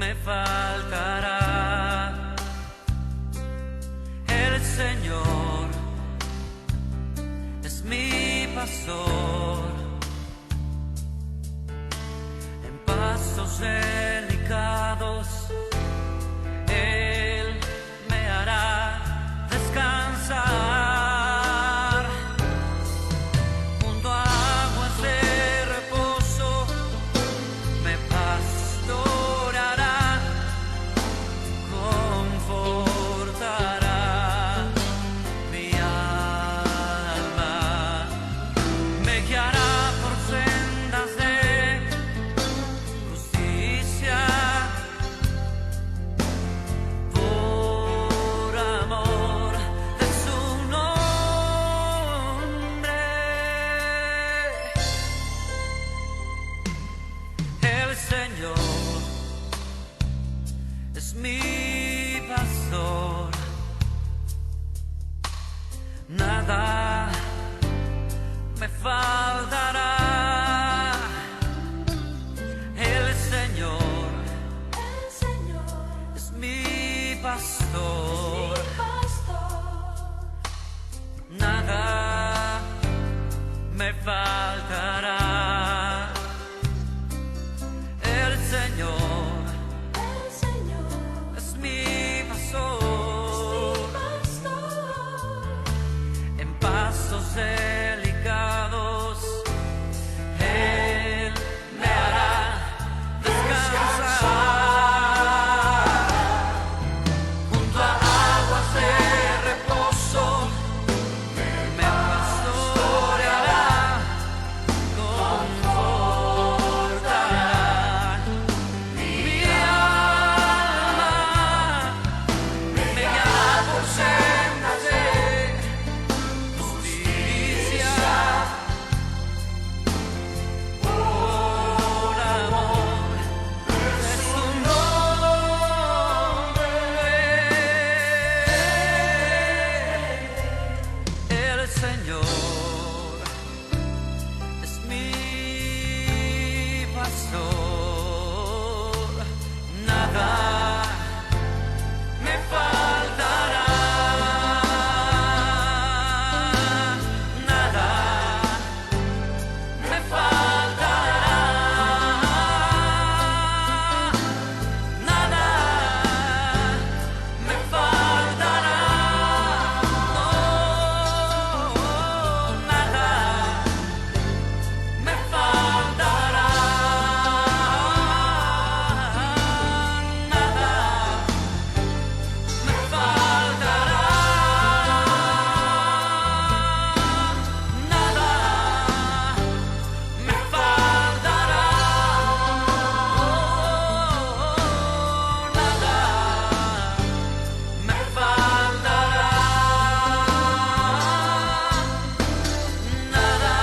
me faltará. El Señor es mi pastor, en pastos delicados Él me hará descansar. Junto a aguas de reposo me pastoreará, confortará mi alma, me guiará por sendas de justicia, por amor de su nombre. El Señor es mi pastor, nada me faltará. El Señor es mi pastor, nada me faltará. El Señor es mi pastor, en pastos delicados Él me hará descansar. Junto a aguas de reposo me pastoreará, confortará mi alma, me guiará por sendas de justicia, por amor de su nombre. El Señor es mi pastor, nada me faltará, nada me faltará, nada me faltará, no, nada me faltará, nada me faltará, nada me faltará, nada me faltará, nada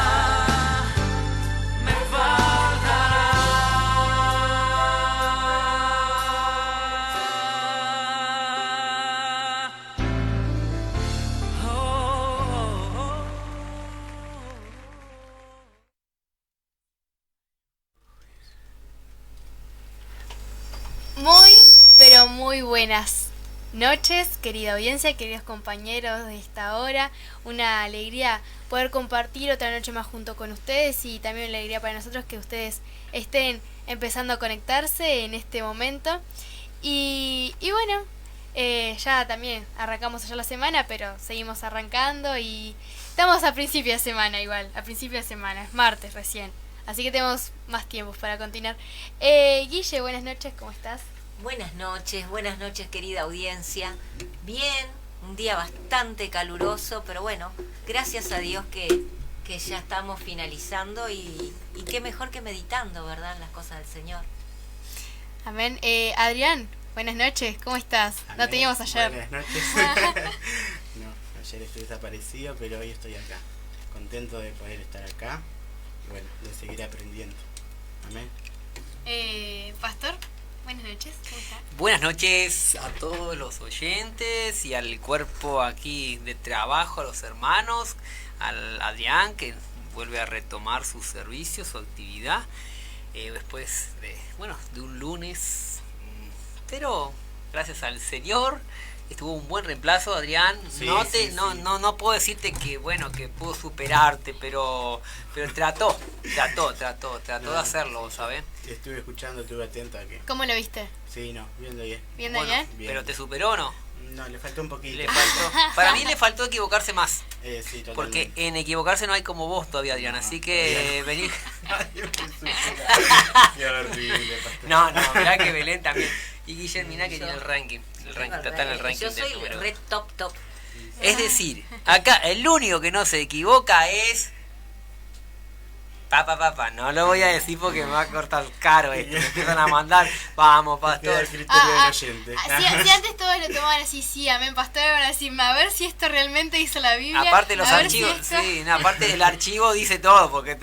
me faltará. Muy, pero muy buenas noches, querida audiencia, queridos compañeros de esta hora. Una alegría poder compartir otra noche más junto con ustedes y también una alegría para nosotros que ustedes estén empezando a conectarse en este momento. Y bueno, ya también arrancamos ya la semana, pero seguimos arrancando y estamos a principio de semana igual, a principio de semana, es martes recién. Así que tenemos más tiempos para continuar. Guille, buenas noches, ¿cómo estás? Buenas noches querida audiencia. Bien, un día bastante caluroso, pero bueno, gracias a Dios que ya estamos finalizando y qué mejor que meditando, ¿verdad? Las cosas del Señor. Amén. Adrián, buenas noches, ¿cómo estás? Amén. No teníamos ayer. Buenas noches. No, ayer estoy desaparecido, pero hoy estoy acá. Contento de poder estar acá y bueno, de seguir aprendiendo. Amén. Pastor, buenas noches, ¿cómo estás? Buenas noches a todos los oyentes y al cuerpo aquí de trabajo, a los hermanos, al Adrián que vuelve a retomar su servicio, su actividad, después de un lunes pero gracias al Señor estuvo un buen reemplazo, Adrián. Sí, sí. No puedo decirte que bueno, que pudo superarte, pero trató de hacerlo, ¿sabes? Estuve escuchando, estuve atento a que... ¿Cómo lo viste? Sí, no, viendo bien. ¿Viendo Bueno, bien? Bien. pero te superó o no? No, le faltó un poquito. Le faltó. Para mí le faltó equivocarse más. Sí, totalmente. Porque en equivocarse no hay como vos todavía, Adrián. Así que vení. Qué horrible, pastor. No, mirá que Belén también. Y Guillermo, mirá que tiene el ranking. Está en el ranking Yo soy del número. red top. Es decir, acá el único que no se equivoca es... Papá, no lo voy a decir porque me va a cortar caro esto. Me empiezan a mandar, vamos, Queda pastor. el criterio del oyente. Si antes todos lo tomaban así, sí, amén, pastor, van a decir, a ver si esto realmente dice la Biblia. Aparte los a ver si archivos, esto- sí, no, aparte del archivo dice todo, porque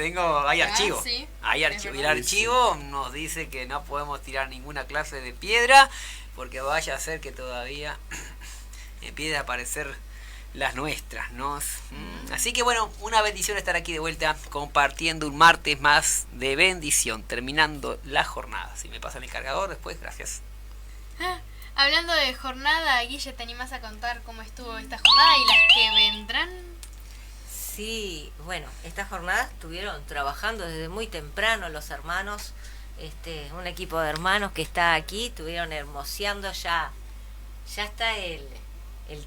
hay archivo. sí, Hay es archivo. Y el verdad. archivo nos dice que no podemos tirar ninguna clase de piedra, porque vaya a ser que todavía empiece a aparecer las nuestras, ¿no? Así que bueno, una bendición estar aquí de vuelta compartiendo un martes más de bendición, terminando la jornada. Si me pasan el cargador después, gracias. Hablando de jornada, Guille, ¿te animás a contar cómo estuvo esta jornada y las que vendrán? Sí, bueno, estas jornadas estuvieron trabajando desde muy temprano los hermanos, un equipo de hermanos que está aquí, estuvieron hermoseando ya está el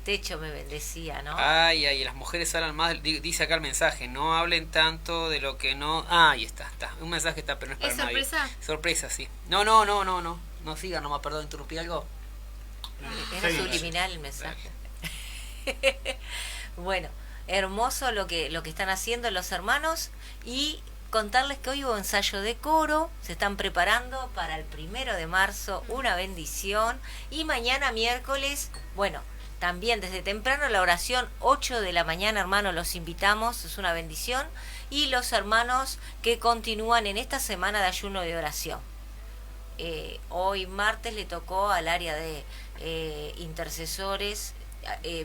techo, me bendecía, ¿no? Ay, las mujeres hablan más, dice acá el mensaje, no hablen tanto de lo que no... Ah, ahí está, un mensaje está, pero no es para ¿Es nadie. sorpresa? Sorpresa, sí. No siga nomás, perdón, interrumpí algo. Era Sí. subliminal el mensaje. Bueno, hermoso lo que están haciendo los hermanos y contarles que hoy hubo ensayo de coro, se están preparando para el 1 de marzo, una bendición, y mañana miércoles, bueno, también desde temprano la oración, 8 de la mañana, hermanos, los invitamos, es una bendición, y los hermanos que continúan en esta semana de ayuno de oración. Hoy martes le tocó al área de intercesores,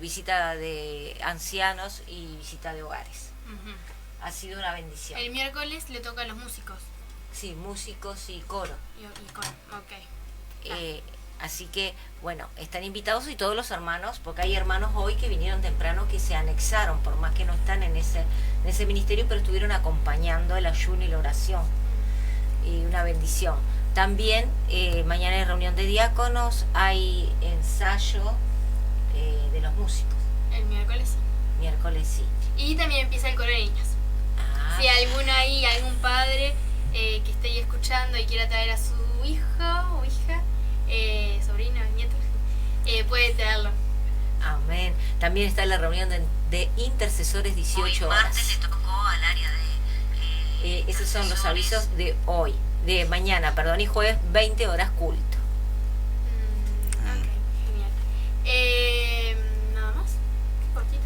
visita de ancianos y visita de hogares. Ujú. Ha sido una bendición. El miércoles le toca a los músicos. Sí, músicos y coro. Y con, ok. Así que, bueno, están invitados y todos los hermanos, porque hay hermanos hoy que vinieron temprano que se anexaron, por más que no están en ese ministerio, pero estuvieron acompañando el ayuno y la oración. Y una bendición. También mañana hay reunión de diáconos, hay ensayo de los músicos. El miércoles sí. Miércoles sí. Y también empieza el coro de niños. Ah, Si algún padre que esté ahí escuchando y quiera traer a su hijo o hija, sobrino, nieto, puede traerlo. amén. También está la reunión de intercesores 18 horas. Martes le tocó al área de Esos son los avisos de hoy, de mañana, perdón, y jueves 20 horas culto. Ok, genial. Nada más. Qué cortito.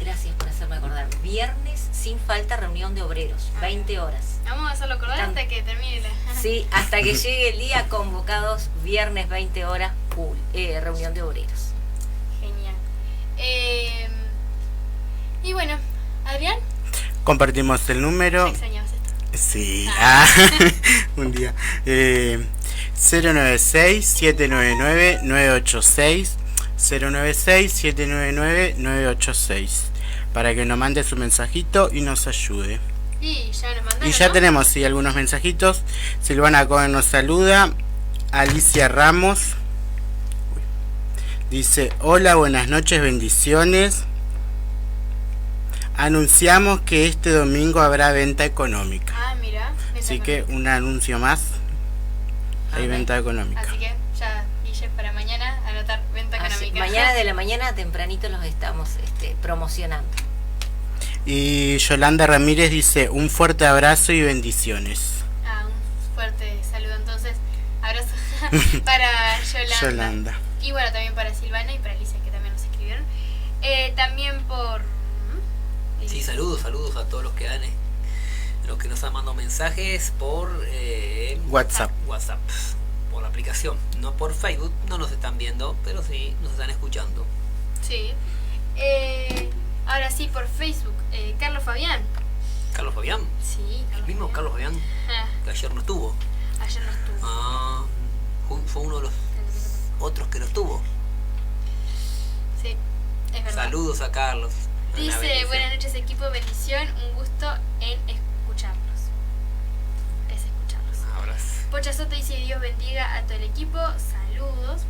Gracias por hacerme acordar. Viernes sin falta reunión de obreros, 20 horas. Vamos a hacerlo acordar Están- hasta que termine la... Sí, hasta que llegue el día, convocados viernes 20 horas, reunión de obreros. Genial. Y bueno, Adrián, Compartimos el número. extrañabas esto. Sí, un día. 096-799-986. 096-799-986. Para que nos mande su mensajito y nos ayude. Y ya nos mandaron, Y ya ¿no? tenemos, sí, algunos mensajitos. Silvana Cohen nos saluda. Alicia Ramos dice: hola, buenas noches, bendiciones. Anunciamos que este domingo habrá venta económica. Ah, mira. Así que un anuncio más. Hay Amén. venta económica. Así que ya, Guille, para mañana anotar venta Así, económica. mañana de la mañana tempranito los estamos promocionando. Y Yolanda Ramírez dice: un fuerte abrazo y bendiciones. Ah, un fuerte saludo entonces. Abrazo para Yolanda. Yolanda. Y bueno, también para Silvana y para Alicia, que también nos escribieron. También por... Sí, saludos a todos los que los que nos han mandado mensajes por WhatsApp. por la aplicación, no por Facebook, no nos están viendo, pero sí nos están escuchando. Sí. Ahora sí, por Facebook. Carlos Fabián. Carlos Fabián, Sí, el Carlos mismo Fabián. Carlos Fabián Ah, que ayer no estuvo. ayer no estuvo. Ah, fue uno de los otros que los tuvo. Sí, es verdad. Saludos a Carlos. Una Dice, bendición. buenas noches equipo, bendición, un gusto en escucharlos. Es escucharlos. Un abrazo. Pocha Soto dice, Dios bendiga a todo el equipo, saludos.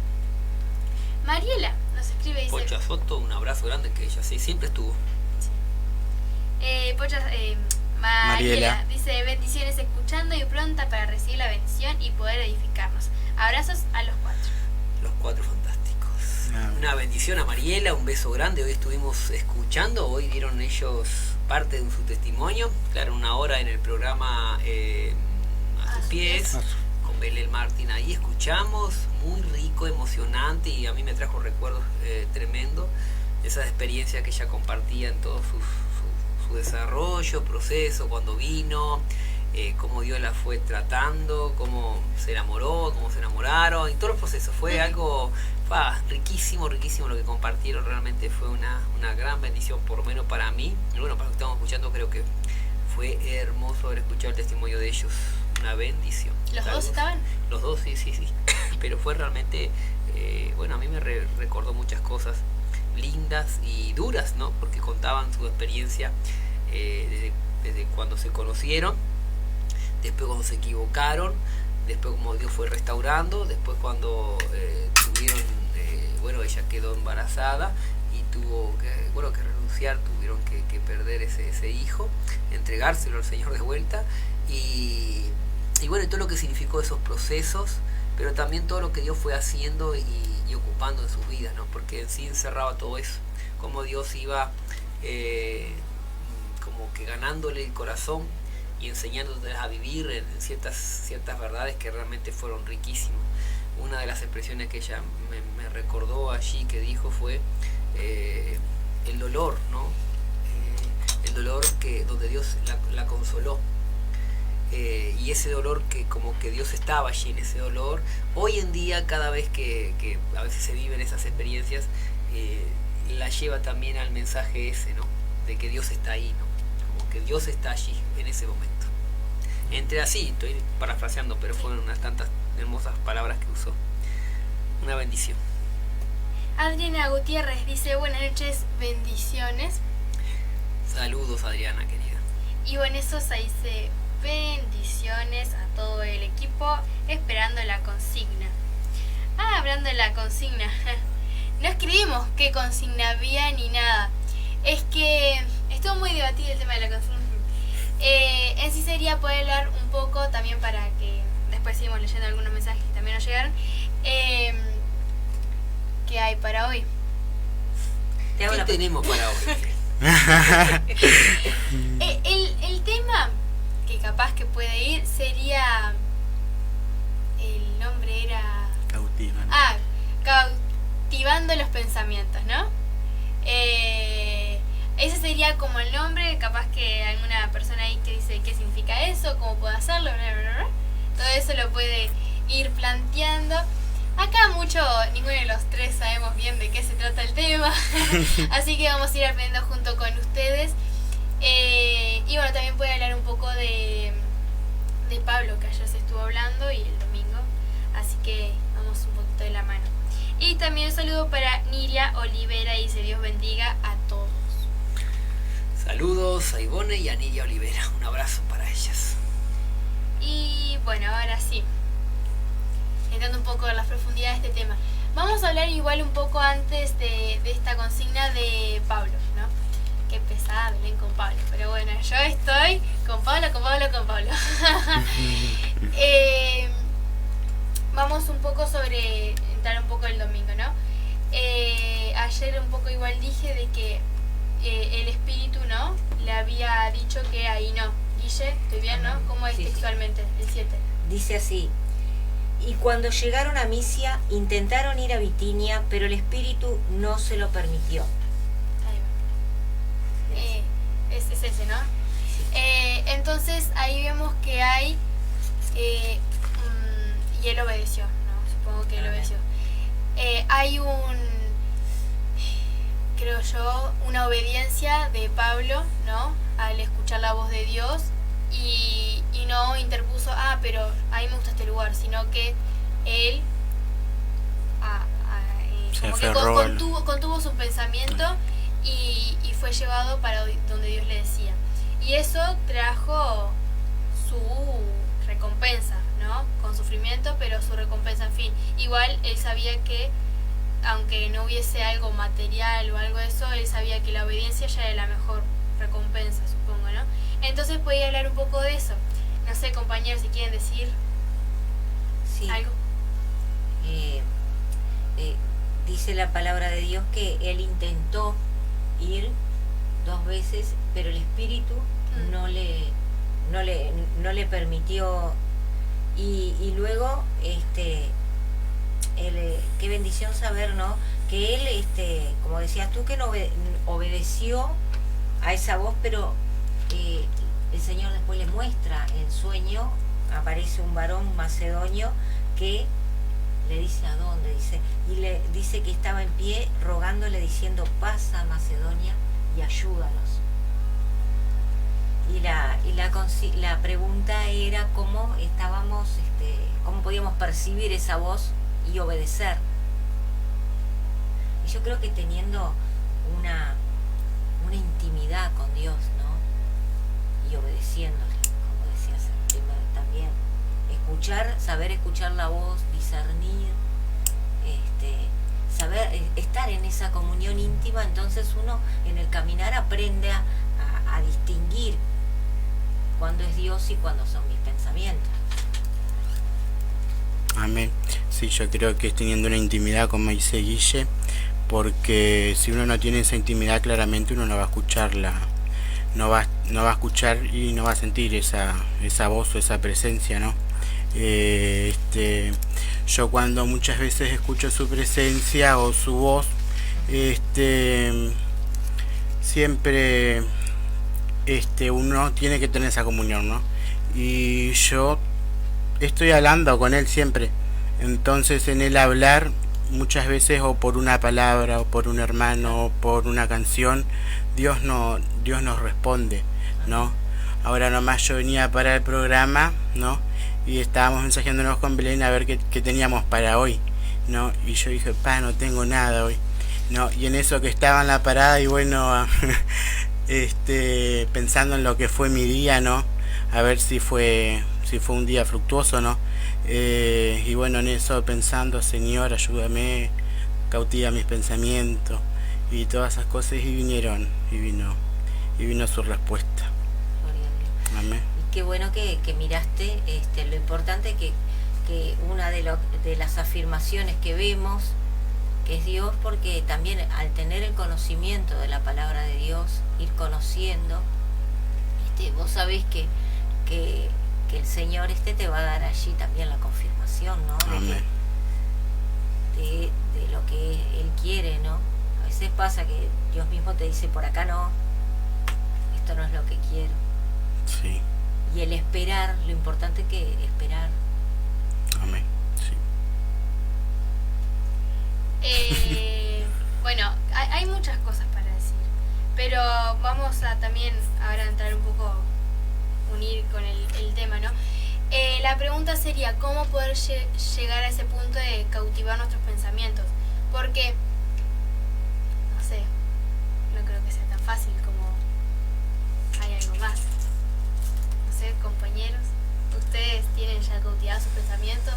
Mariela nos escribe, dice... Pocha Soto, un abrazo grande, que ella sí siempre estuvo. Mariela Mariela. dice, bendiciones escuchando y pronta para recibir la bendición y poder edificarnos. Abrazos a los 4. Los 4 fantásticos. Ah, Una bendición a Mariela, un beso grande. Hoy estuvimos escuchando, hoy dieron ellos parte de su testimonio. Claro, una hora en el programa A sus pies, con Belén Martín. Ahí escuchamos, muy rico, emocionante, y a mí me trajo recuerdos tremendos. Esas experiencias que ella compartía en todo su desarrollo, proceso, cuando vino, cómo Dios la fue tratando, cómo se enamoró, cómo se enamoraron, y todos los procesos. Fue algo riquísimo, riquísimo lo que compartieron. Realmente fue una gran bendición, por lo menos para mí. Y bueno, para los que estamos escuchando, creo que fue hermoso haber escuchado el testimonio de ellos. Una bendición. ¿Los Saludos. dos estaban? Los dos, sí. Pero fue realmente, bueno, a mí me recordó muchas cosas lindas y duras, ¿no? Porque contaban su experiencia desde cuando se conocieron, después cuando se equivocaron, después como Dios fue restaurando, después cuando tuvieron, bueno, ella quedó embarazada y tuvo que renunciar, tuvieron que perder ese hijo, entregárselo al Señor de vuelta, y bueno, y todo lo que significó esos procesos, pero también todo lo que Dios fue haciendo y ocupando en sus vidas, ¿no? Porque en sí encerraba todo eso, como Dios iba como que ganándole el corazón y enseñándoles a vivir en ciertas verdades que realmente fueron riquísimas. Una de las expresiones que ella me recordó allí, que dijo, fue el dolor, ¿no? El dolor donde Dios la consoló. Y ese dolor que como que Dios estaba allí en ese dolor. Hoy en día, cada vez que a veces se viven esas experiencias, la lleva también al mensaje ese, ¿no? De que Dios está ahí, ¿no? Como que Dios está allí en ese momento. Entre así, estoy parafraseando, pero fueron unas tantas hermosas palabras que usó. Una bendición. Adriana Gutiérrez dice, buenas noches, bendiciones. Saludos, Adriana, querida. Y Ivonne Sosa dice, bendiciones a todo el equipo, esperando la consigna. Hablando de la consigna, no escribimos qué consigna había ni nada. Es que estuvo muy debatido el tema de la consigna. En sí sería poder hablar un poco también, para que después seguimos leyendo algunos mensajes que también nos llegaron. ¿Qué hay para hoy? Te hago ¿Qué la tenemos para hoy? El tema que capaz que puede ir sería, el nombre era Cautivan. cautivando los pensamientos, ¿no? Ese sería como el nombre. Capaz que alguna persona ahí que dice qué significa eso, cómo puedo hacerlo, bla, bla, bla. Todo eso lo puede ir planteando. Acá ninguno de los tres sabemos bien de qué se trata el tema, así que vamos a ir aprendiendo junto con ustedes. Y bueno, también puede hablar un poco de Pablo, que ayer se estuvo hablando, y el domingo, así que vamos un poquito de la mano. Y también un saludo para Niria Olivera, y dice Dios bendiga a todos. Saludos a Ivonne y a Nidia Olivera. Un abrazo para ellas. Y bueno, ahora sí, entrando un poco en las profundidades de este tema, vamos a hablar igual un poco antes de esta consigna de Pablo, ¿no? Qué pesada Belén con Pablo, pero bueno, yo estoy con Pablo. Vamos un poco entrar un poco el domingo, ¿no? Ayer un poco igual dije de que el espíritu, ¿no? Le había dicho que ahí no. Guille, ¿estoy bien, no? ¿Cómo es Sí, sí. textualmente? El 7. Dice así: y cuando llegaron a Misia, intentaron ir a Bitinia, pero el Espíritu no se lo permitió. Ahí va. Es ese, ¿no? Entonces ahí vemos que hay y él obedeció, ¿no? Supongo que él obedeció. Hay creo yo, una obediencia de Pablo, ¿no? Al escuchar la voz de Dios, y no interpuso, pero a mí me gusta este lugar, sino que él contuvo su pensamiento y fue llevado para donde Dios le decía. Y eso trajo su recompensa, ¿no? Con sufrimiento, pero su recompensa, en fin. Igual él sabía que, aunque no hubiese algo material o algo de eso, él sabía que la obediencia ya era la mejor recompensa, supongo, ¿no? Entonces podía hablar un poco de eso. No sé, compañeros, si quieren decir Sí. algo. Dice la palabra de Dios que él intentó ir 2 veces, pero el Espíritu no le permitió. Y luego, qué bendición saber, ¿no? Que él, como decías tú, que no obedeció a esa voz, pero el Señor después le muestra en sueño, aparece un varón macedonio que le dice a dónde, y le dice que estaba en pie rogándole, diciendo: pasa a Macedonia y ayúdanos. Y la pregunta era cómo estábamos, cómo podíamos percibir esa voz y obedecer. Y yo creo que teniendo una intimidad con Dios, ¿no? Y obedeciéndole, como decías también. Saber escuchar la voz, discernir, saber estar en esa comunión íntima. Entonces uno en el caminar aprende a distinguir cuándo es Dios y cuándo son mis pensamientos. Amén. Sí, yo creo que es teniendo una intimidad, como dice Guille, porque si uno no tiene esa intimidad, claramente uno no va a escucharla, no va a escuchar y no va a sentir esa voz o esa presencia, ¿no? Yo cuando muchas veces escucho su presencia o su voz, siempre uno tiene que tener esa comunión, ¿no? Y yo estoy hablando con él siempre, entonces en el hablar muchas veces, o por una palabra, o por un hermano, o por una canción, Dios nos responde, ¿no? Ahora nomás yo venía para el programa, ¿no? Y estábamos mensajeándonos con Belén a ver qué teníamos para hoy, ¿no? Y yo dije: no tengo nada hoy, ¿no? Y en eso que estaba en la parada, y bueno, pensando en lo que fue mi día, ¿no? A ver si fue un día fructuoso, ¿no? Y bueno, en eso pensando: Señor, ayúdame, cautiva mis pensamientos y todas esas cosas, y vino su respuesta. Gloria a Dios. Amén. Qué bueno que miraste lo importante que una de las afirmaciones que vemos, que es Dios, porque también al tener el conocimiento de la palabra de Dios, ir conociendo, vos sabés que el Señor te va a dar allí también la confirmación, ¿no? Amén. De lo que Él quiere, ¿no? A veces pasa que Dios mismo te dice: por acá no, esto no es lo que quiero. Sí. Y el esperar, lo importante que esperar. Amén. Sí. Bueno, hay muchas cosas para decir, pero vamos a también ahora entrar un poco, unir con el tema, ¿no? La pregunta sería: ¿cómo poder llegar a ese punto de cautivar nuestros pensamientos? Porque, no sé, no creo que sea tan fácil como hay algo más. No sé, compañeros, ¿ustedes tienen ya cautivados sus pensamientos?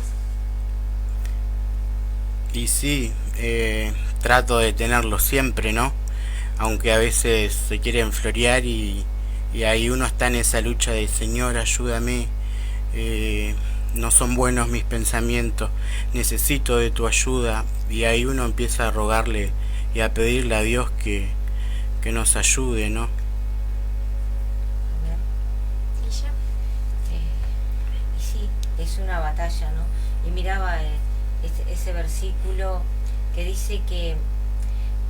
Y sí, trato de tenerlo siempre, ¿no? Aunque a veces se quieren florear y ahí uno está en esa lucha de: Señor, ayúdame, no son buenos mis pensamientos, necesito de tu ayuda. Y ahí uno empieza a rogarle y a pedirle a Dios que nos ayude, ¿no? ¿Y ya? Y sí, es una batalla, ¿no? Y miraba ese versículo que dice que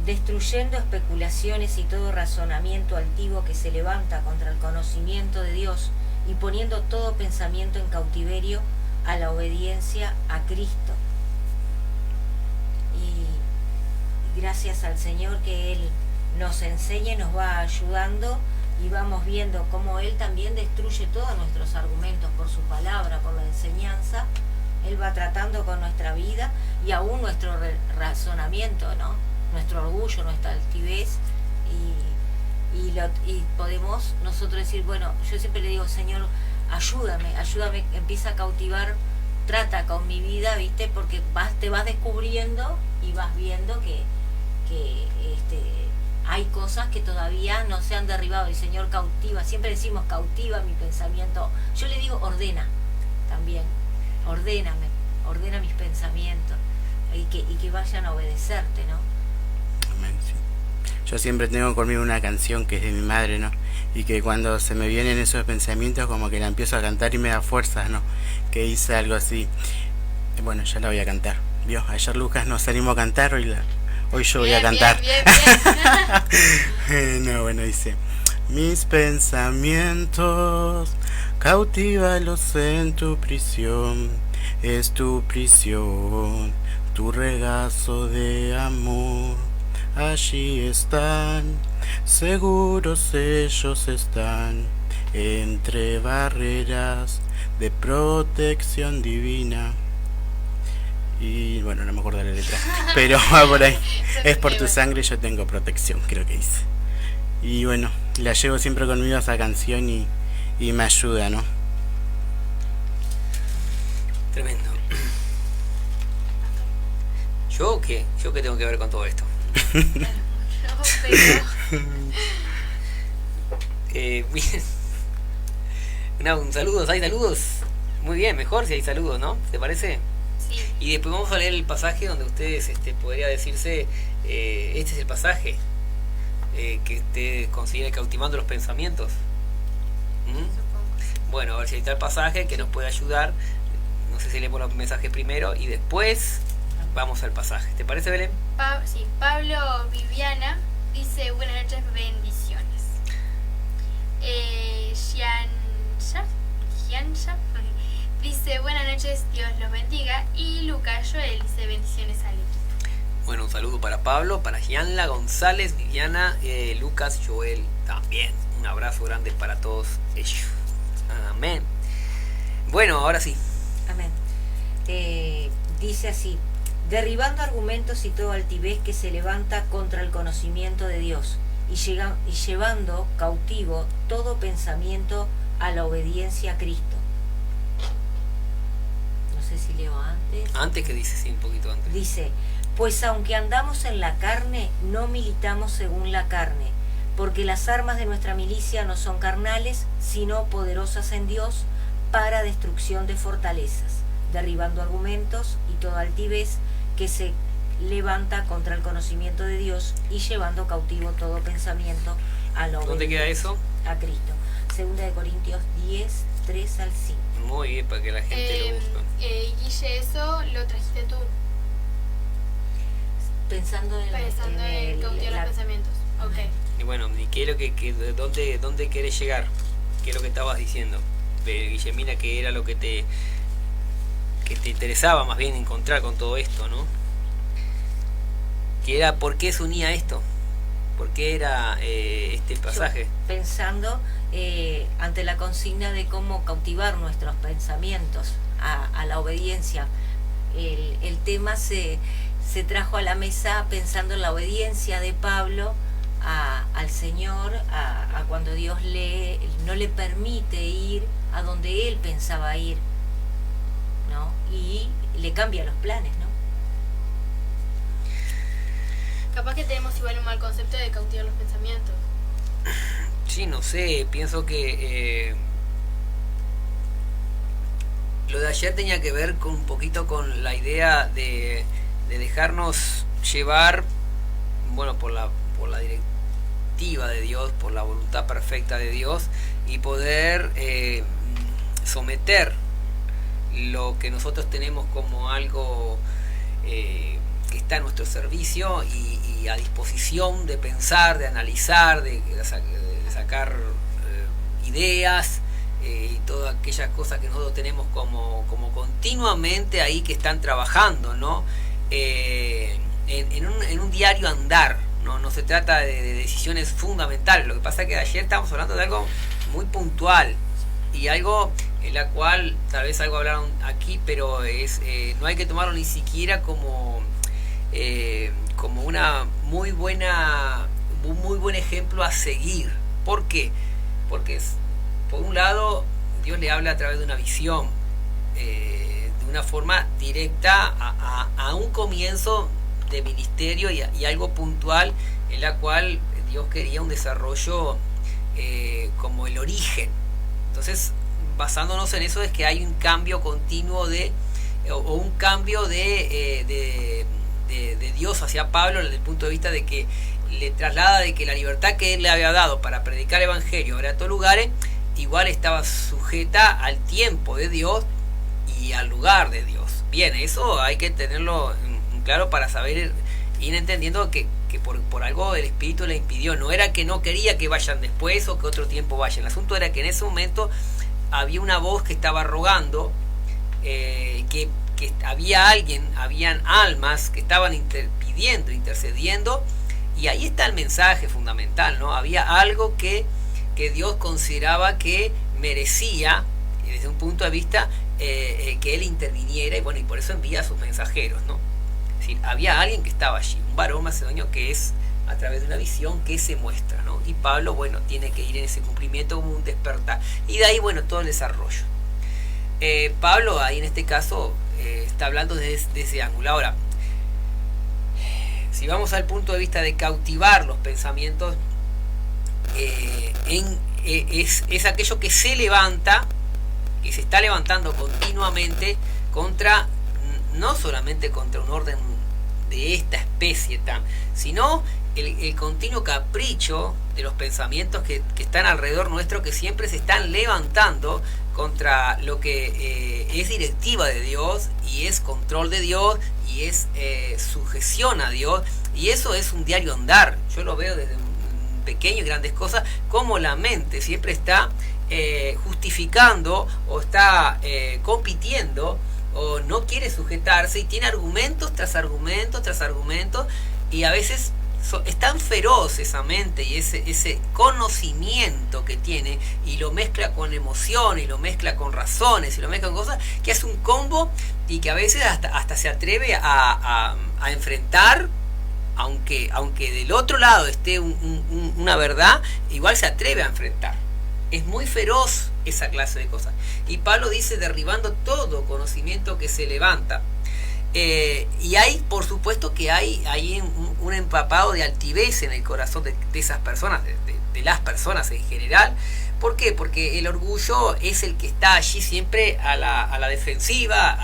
destruyendo especulaciones y todo razonamiento altivo que se levanta contra el conocimiento de Dios, y poniendo todo pensamiento en cautiverio a la obediencia a Cristo. Y gracias al Señor que Él nos enseña y nos va ayudando, y vamos viendo cómo Él también destruye todos nuestros argumentos por su palabra, por la enseñanza. Él va tratando con nuestra vida y aún nuestro razonamiento, ¿no? Nuestro orgullo, nuestra altivez, y podemos nosotros decir, bueno, yo siempre le digo, Señor, ayúdame, empieza a cautivar, trata con mi vida, ¿viste? Porque te vas descubriendo y vas viendo que hay cosas que todavía no se han derribado. El Señor cautiva, siempre decimos cautiva mi pensamiento. Yo le digo ordena también, ordena mis pensamientos y que vayan a obedecerte, ¿no? Amén, sí. Yo siempre tengo conmigo una canción que es de mi madre, ¿no? Y que cuando se me vienen esos pensamientos como que la empiezo a cantar y me da fuerzas, ¿no? Que dice algo así. Bueno, ya la voy a cantar. ¿Vio? Ayer Lucas nos animó a cantar, hoy yo voy a cantar. Bien. No, bueno, dice: mis pensamientos, cautívalos en tu prisión, es tu prisión, tu regazo de amor. Allí están, seguros ellos están, entre barreras de protección divina. Y bueno, no me acuerdo la letra, pero va por ahí. Es por tu sangre yo tengo protección, creo que dice. Y bueno, la llevo siempre conmigo esa canción y me ayuda, ¿no? Tremendo. ¿Yo qué? ¿Yo qué tengo que ver con todo esto? No, pero... Bien. Un saludos, ¿hay saludos? Muy bien, mejor si hay saludos, ¿no? ¿Te parece? Sí. Y después vamos a leer el pasaje donde ustedes podría decirse, este es el pasaje que te considera cautivando los pensamientos. Bueno, a ver si hay tal pasaje que nos puede ayudar. No sé si leemos el mensaje primero y después vamos al pasaje. ¿Te parece, Belén? Sí, Pablo Viviana dice buenas noches, bendiciones. Giancha dice buenas noches, Dios los bendiga. Y Lucas Joel dice bendiciones al equipo. Bueno, un saludo para Pablo, para Gianla González, Viviana, Lucas, Joel también. Un abrazo grande para todos ellos. Amén. Bueno, ahora sí. Amén. Dice así: derribando argumentos y toda altivez que se levanta contra el conocimiento de Dios, y llevando cautivo todo pensamiento a la obediencia a Cristo. No sé si leo antes. Antes que dice, sí, un poquito antes. Dice: pues aunque andamos en la carne, no militamos según la carne, porque las armas de nuestra milicia no son carnales, sino poderosas en Dios para destrucción de fortalezas, derribando argumentos y toda altivez que se levanta contra el conocimiento de Dios y llevando cautivo todo pensamiento a la obediencia. ¿Dónde queda eso? A Cristo. 2 de Corintios 10, 3 al 5. Muy bien, para que la gente lo busque. Guille, eso lo trajiste tú, Pensando en el cautivar los pensamientos. Ok. Y bueno, ¿y qué es lo que dónde querés llegar? ¿Qué es lo que estabas diciendo, Guillemina, que era lo que te interesaba más bien encontrar con todo esto, ¿no? Que era, ¿por qué se unía esto? ¿Por qué era este pasaje? Yo, pensando ante la consigna de cómo cautivar nuestros pensamientos a la obediencia, el tema se trajo a la mesa pensando en la obediencia de Pablo al Señor, a cuando Dios no le permite ir a donde él pensaba ir, ¿no? Y le cambia los planes, ¿no? Capaz que tenemos igual un mal concepto de cautivar los pensamientos. Sí, no sé, pienso que lo de ayer tenía que ver con un poquito con la idea de dejarnos llevar, bueno, por la directiva de Dios, por la voluntad perfecta de Dios, y poder someter lo que nosotros tenemos como algo que está a nuestro servicio y a disposición de pensar, de analizar, de sacar ideas y todas aquellas cosas que nosotros tenemos como continuamente ahí que están trabajando, ¿no? En un diario andar, no se trata de decisiones fundamentales. Lo que pasa es que ayer estábamos hablando de algo muy puntual y algo en la cual tal vez algo hablaron aquí, pero no hay que tomarlo ni siquiera como una muy buen ejemplo a seguir. ¿Por qué? Porque por un lado Dios le habla a través de una visión, de una forma directa a un comienzo de ministerio y algo puntual en la cual Dios quería un desarrollo como el origen. Entonces, basándonos en eso, es que hay un cambio continuo o un cambio de Dios hacia Pablo desde el punto de vista de que le traslada de que la libertad que él le había dado para predicar el evangelio ahora a todos lugares, igual estaba sujeta al tiempo de Dios y al lugar de Dios. Bien, eso hay que tenerlo en claro para saber ir entendiendo que por algo el Espíritu le impidió. No era que no quería que vayan después o que otro tiempo vayan. El asunto era que en ese momento había una voz que estaba rogando, que habían almas que estaban intercediendo, y ahí está el mensaje fundamental, ¿no? Había algo que Dios consideraba que merecía, desde un punto de vista, que Él interviniera, y bueno, y por eso envía a sus mensajeros, ¿no? Es decir, había alguien que estaba allí, un varón macedonio que es a través de una visión que se muestra, ¿no? Y Pablo, bueno, tiene que ir en ese cumplimiento como un despertar. Y de ahí, bueno, todo el desarrollo. Pablo, ahí en este caso, está hablando desde ese ángulo. Ahora, si vamos al punto de vista de cautivar los pensamientos, es aquello que se levanta, que se está levantando continuamente no solamente contra un orden de esta especie, sino el continuo capricho de los pensamientos que están alrededor nuestro, que siempre se están levantando contra lo que es directiva de Dios y es control de Dios y es sujeción a Dios, y eso es un diario andar. Yo lo veo desde pequeñas y grandes cosas, como la mente siempre está justificando o está compitiendo o no quiere sujetarse y tiene argumentos tras argumentos tras argumentos, y a veces es tan feroz esa mente y ese conocimiento que tiene, y lo mezcla con emoción y lo mezcla con razones y lo mezcla con cosas, que hace un combo, y que a veces hasta se atreve a enfrentar, aunque del otro lado esté una verdad, igual se atreve a enfrentar. Es muy feroz esa clase de cosas. Y Pablo dice, derribando todo conocimiento que se levanta. Y hay, por supuesto que hay un empapado de altivez en el corazón de esas personas, de las personas en general. ¿Por qué? Porque el orgullo es el que está allí siempre a la defensiva,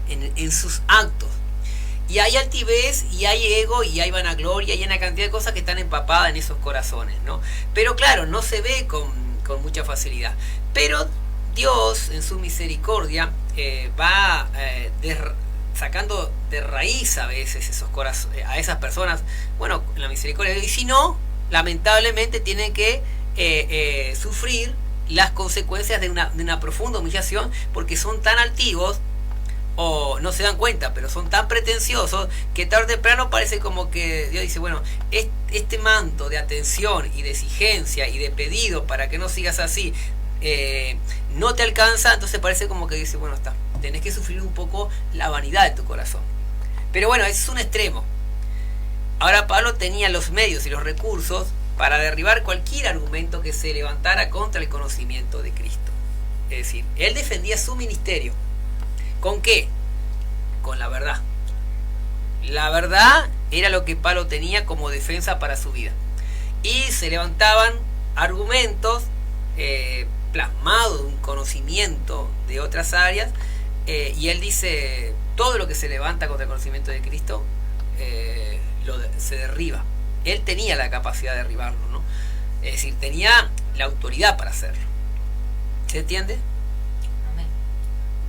en sus actos. Y hay altivez, y hay ego, y hay vanagloria, y hay una cantidad de cosas que están empapadas en esos corazones, ¿no? Pero claro, no se ve con mucha facilidad. Pero Dios, en su misericordia, va sacando de raíz a veces esos corazones, a esas personas, bueno, la misericordia. Y si no, lamentablemente tienen que sufrir las consecuencias de una profunda humillación, porque son tan altivos, o no se dan cuenta, pero son tan pretenciosos, que tarde o temprano parece como que Dios dice, bueno, este manto de atención y de exigencia y de pedido para que no sigas así, no te alcanza. Entonces parece como que dice, bueno, tenés que sufrir un poco la vanidad de tu corazón. Pero bueno, ese es un extremo. Ahora Pablo tenía los medios y los recursos para derribar cualquier argumento que se levantara contra el conocimiento de Cristo. Es decir, él defendía su ministerio. ¿Con qué? Con la verdad. La verdad era lo que Pablo tenía como defensa para su vida. Y se levantaban argumentos plasmados de un conocimiento de otras áreas, y él dice, todo lo que se levanta contra el conocimiento de Cristo se derriba. Él tenía la capacidad de derribarlo, ¿no? Es decir, tenía la autoridad para hacerlo. ¿Se entiende?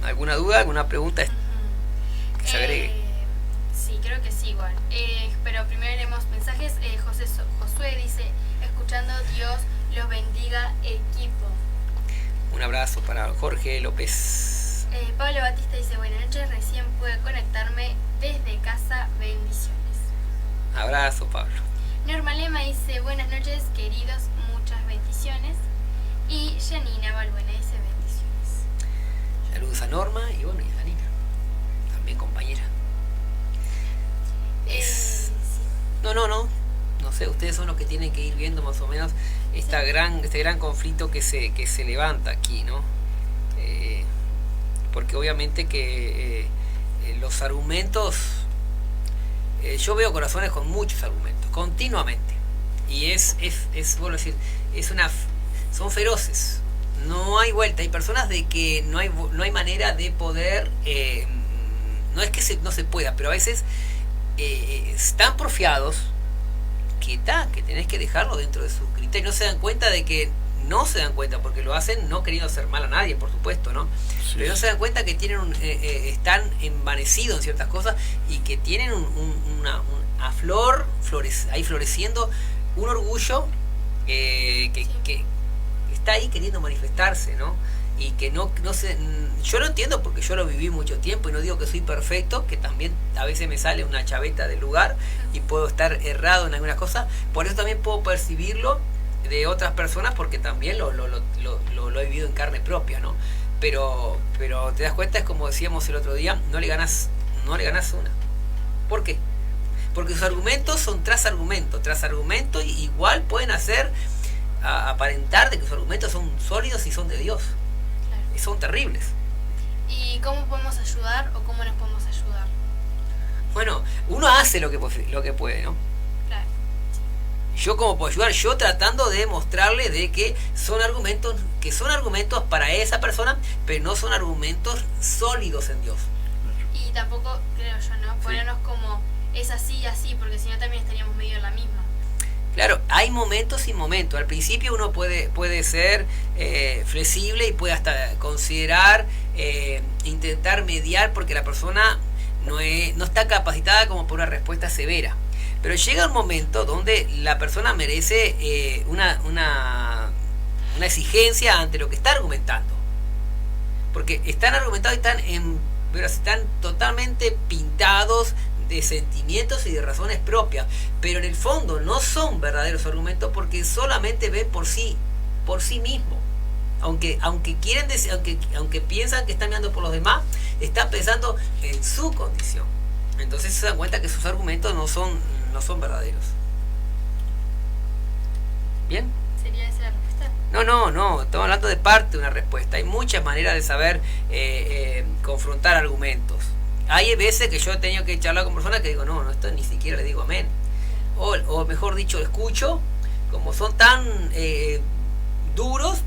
¿Alguna duda, alguna pregunta que se agregue? Sí, creo que sí, igual. Pero primero leemos mensajes. Josué dice, escuchando, Dios los bendiga, equipo. Un abrazo para Jorge López. Pablo Batista dice, buenas noches, recién pude conectarme desde casa, bendiciones. Abrazo, Pablo. Norma Lema dice, buenas noches, queridos, muchas bendiciones. Y Janina Balbuena dice, bendiciones. ustedes son los que tienen que ir viendo más o menos este gran conflicto que se levanta aquí, ¿no? Porque obviamente que los argumentos, yo veo corazones con muchos argumentos, continuamente, y bueno, decir, son feroces, no hay vuelta, hay personas de que no hay manera de poder, no es que no se pueda, pero a veces están porfiados que tenés que dejarlo dentro de su criterio, no se dan cuenta de que no se dan cuenta, porque lo hacen no queriendo hacer mal a nadie, por supuesto, ¿no? Sí. Pero no se dan cuenta que tienen están envanecidos en ciertas cosas y que tienen ahí floreciendo un orgullo que está ahí queriendo manifestarse, ¿no? Y que no se... Yo lo entiendo porque yo lo viví mucho tiempo y no digo que soy perfecto, que también a veces me sale una chaveta del lugar y puedo estar errado en algunas cosas, por eso también puedo percibirlo de otras personas porque también lo he vivido en carne propia, ¿no? Pero te das cuenta, es como decíamos el otro día, no le ganas una. ¿Por qué? Porque sus argumentos son tras argumento, y igual pueden hacer aparentar de que sus argumentos son sólidos y son de Dios. Claro. Y son terribles. ¿Y cómo podemos ayudar o cómo nos podemos ayudar? Bueno, uno hace lo que puede, ¿no? Claro. Yo como puedo ayudar, yo tratando de mostrarle de que son argumentos para esa persona, pero no son argumentos sólidos en Dios. Y tampoco, creo yo, ¿no? Ponernos como es así y así, porque si no también estaríamos medio en la misma. Claro, hay momentos y momentos. Al principio uno puede ser flexible y puede hasta considerar, intentar mediar, porque la persona no está capacitada como por una respuesta severa. Pero llega un momento donde la persona merece una exigencia ante lo que está argumentando. Porque están argumentados y están totalmente pintados de sentimientos y de razones propias, pero en el fondo no son verdaderos argumentos porque solamente ven por sí mismo. Aunque quieren decir, aunque piensan que están mirando por los demás, están pensando en su condición. Entonces se dan cuenta que sus argumentos no son verdaderos. ¿Bien? ¿Sería esa la respuesta? No, estamos hablando de parte de una respuesta. Hay muchas maneras de saber confrontar argumentos. Hay veces que yo he tenido que charlar con personas que digo, no, esto ni siquiera le digo amén. O mejor dicho, escucho, como son tan duros,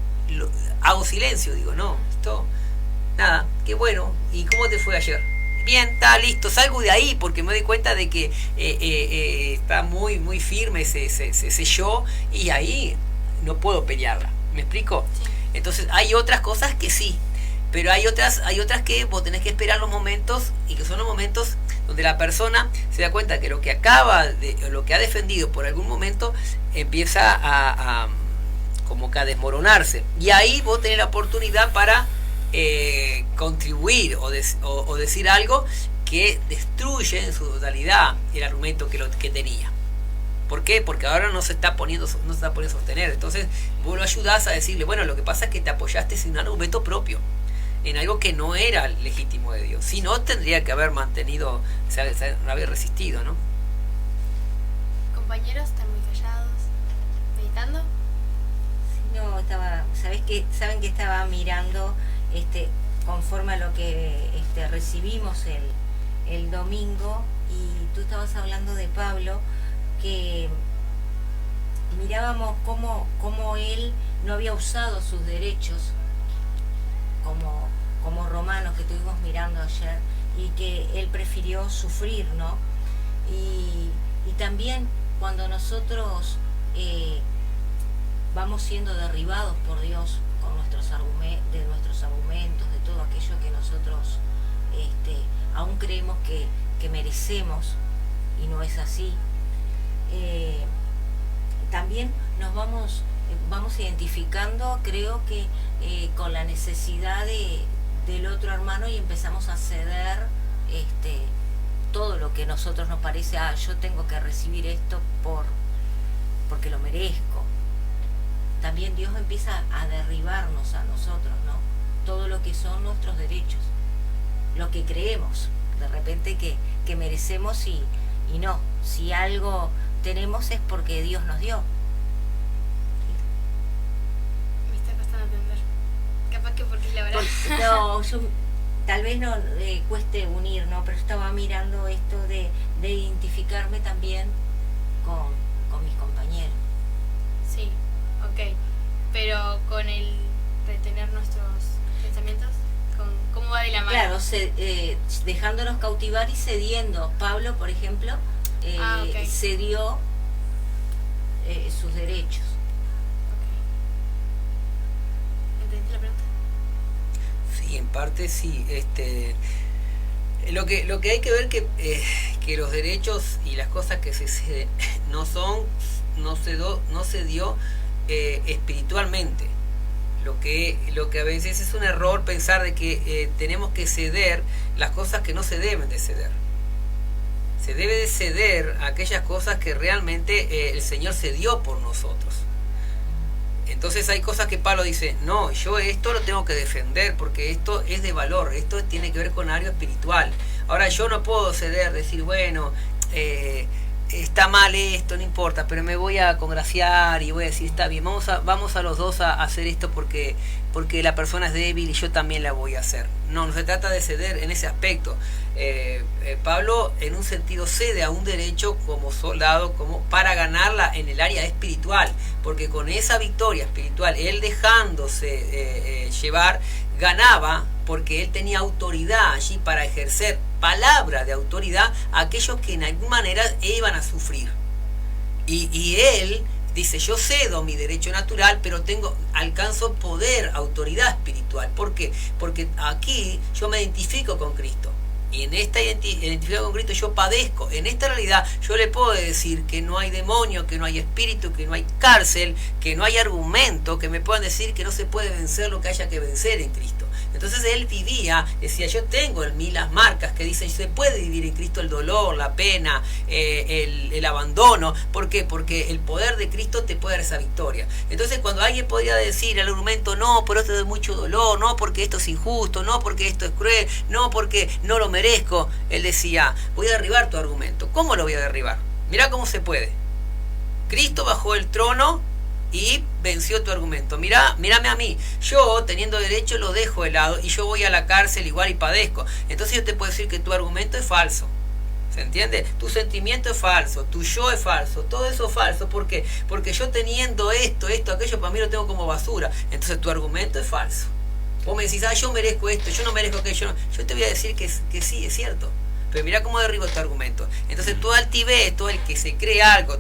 hago silencio, digo, no, esto, nada, qué bueno. ¿Y cómo te fue ayer? Bien, está listo, salgo de ahí porque me doy cuenta de que está muy, muy firme ese yo, y ahí no puedo pelearla. ¿Me explico? Sí. Entonces hay otras cosas que sí, pero hay otras que vos tenés que esperar los momentos, y que son los momentos donde la persona se da cuenta que lo que lo que ha defendido por algún momento empieza como que a desmoronarse, y ahí vos tenés la oportunidad para contribuir o decir algo que destruye en su totalidad el argumento que tenía. ¿Por qué? Porque ahora no se está poniendo a sostener. Entonces vos lo ayudás a decirle, bueno, lo que pasa es que te apoyaste sin un argumento propio en algo que no era legítimo de Dios. Si no, tendría que haber mantenido, haber resistido, ¿no? Compañeros, están muy callados, meditando. No, saben que estaba mirando conforme a lo que recibimos el domingo, y tú estabas hablando de Pablo, que mirábamos cómo él no había usado sus derechos como romanos, que estuvimos mirando ayer, y que él prefirió sufrir, ¿no? Y también cuando nosotros vamos siendo derribados por Dios con nuestros argumentos, de todo aquello que nosotros aún creemos que merecemos, y no es así, también nos vamos identificando, creo que con la necesidad del otro hermano, y empezamos a ceder todo lo que a nosotros nos parece, yo tengo que recibir esto porque lo merezco. También Dios empieza a derribarnos a nosotros, ¿no? Todo lo que son nuestros derechos, lo que creemos de repente que merecemos, y no. Si algo tenemos es porque Dios nos dio. Me está costando entender. Capaz que porque es la verdad. No, yo tal vez no cueste unir, ¿no? Pero estaba mirando esto de identificarme también con mis compañeros. Sí, ok. Pero con el retener nuestros pensamientos, ¿cómo va de la mano? Claro, dejándonos cautivar y cediendo. Pablo, por ejemplo, Ok. cedió sus derechos. Ok. ¿Entendiste la pregunta? Sí, en parte sí. Lo que hay que ver que los derechos y las cosas que se ceden no se dio espiritualmente. Lo que a veces es un error pensar de que tenemos que ceder las cosas que no se deben de ceder. Se debe de ceder a aquellas cosas que realmente el Señor se dio por nosotros. Entonces hay cosas que Pablo dice, no, yo esto lo tengo que defender porque esto es de valor, esto tiene que ver con algo espiritual. Ahora yo no puedo ceder, decir, bueno, está mal esto, no importa, pero me voy a congraciar y voy a decir, está bien, vamos a los dos a hacer esto porque la persona es débil y yo también la voy a hacer. No se trata de ceder en ese aspecto. Pablo en un sentido cede a un derecho como soldado, como para ganarla en el área espiritual, porque con esa victoria espiritual, él dejándose llevar, ganaba, porque él tenía autoridad allí para ejercer palabra de autoridad a aquellos que en alguna manera iban a sufrir. Y él dice, yo cedo mi derecho natural, pero alcanzo poder, autoridad espiritual. ¿Por qué? Porque aquí yo me identifico con Cristo. Y en esta identificación con Cristo yo padezco. En esta realidad yo le puedo decir que no hay demonio, que no hay espíritu, que no hay cárcel, que no hay argumento que me puedan decir que no se puede vencer lo que haya que vencer en Cristo. Entonces él vivía, decía, yo tengo en mí las marcas que dicen, se puede vivir en Cristo el dolor, la pena, el abandono. ¿Por qué? Porque el poder de Cristo te puede dar esa victoria. Entonces cuando alguien podría decir el argumento, no, pero esto es mucho dolor, no, porque esto es injusto, no, porque esto es cruel, no, porque no lo merezco, él decía, voy a derribar tu argumento. ¿Cómo lo voy a derribar? Mirá cómo se puede. Cristo bajó el trono y venció tu argumento. Mírame a mí. Yo, teniendo derecho, lo dejo de lado y yo voy a la cárcel igual y padezco. Entonces yo te puedo decir que tu argumento es falso. ¿Se entiende? Tu sentimiento es falso, tu yo es falso, todo eso es falso. ¿Por qué? Porque yo teniendo esto, aquello, para mí lo tengo como basura. Entonces tu argumento es falso. Vos me decís, yo merezco esto, yo no merezco aquello. Yo te voy a decir que sí, es cierto. Pero mirá cómo derribo tu argumento. Entonces todo altivez, todo el que se cree algo,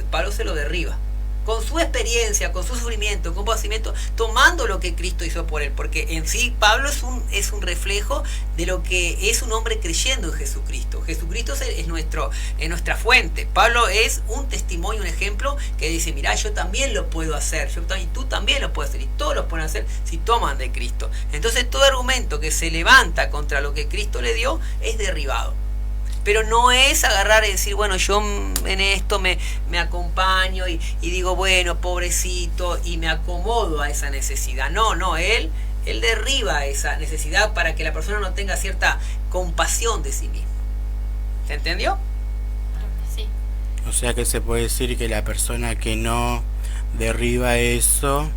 Pablo se lo derriba. Con su experiencia, con su sufrimiento, con padecimiento, tomando lo que Cristo hizo por él. Porque en sí Pablo es un reflejo de lo que es un hombre creyendo en Jesucristo. Jesucristo es nuestra fuente. Pablo es un testimonio, un ejemplo que dice, mirá, yo también lo puedo hacer, y tú también lo puedes hacer, y todos lo pueden hacer si toman de Cristo. Entonces todo argumento que se levanta contra lo que Cristo le dio es derribado. Pero no es agarrar y decir, bueno, yo en esto me acompaño y digo, bueno, pobrecito, y me acomodo a esa necesidad. No, él derriba esa necesidad para que la persona no tenga cierta compasión de sí mismo. ¿Se entendió? Sí. O sea que se puede decir que la persona que no derriba eso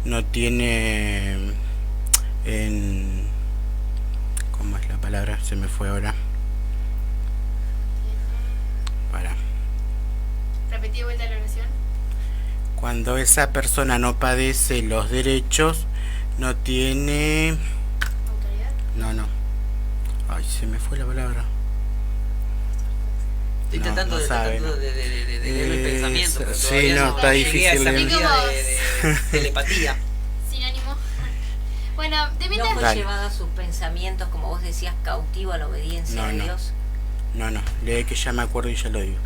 no tiene ¿cómo es la palabra? Se me fue ahora. Para. Repetí vuelta la oración. Cuando esa persona no padece los derechos, no tiene... ¿Autoridad? No. Ay, se me fue la palabra. Estoy No, tratando no sabe, ¿no? de leer el pensamiento, pero sí, todavía no, está llegué a esa difícil. medida de telepatía. Sinónimo. Bueno, de ¿No mientras... fue Dale. llevado a sus pensamientos, como vos decías, cautivo a la obediencia de No. Dios? No, lee que ya me acuerdo y ya lo digo.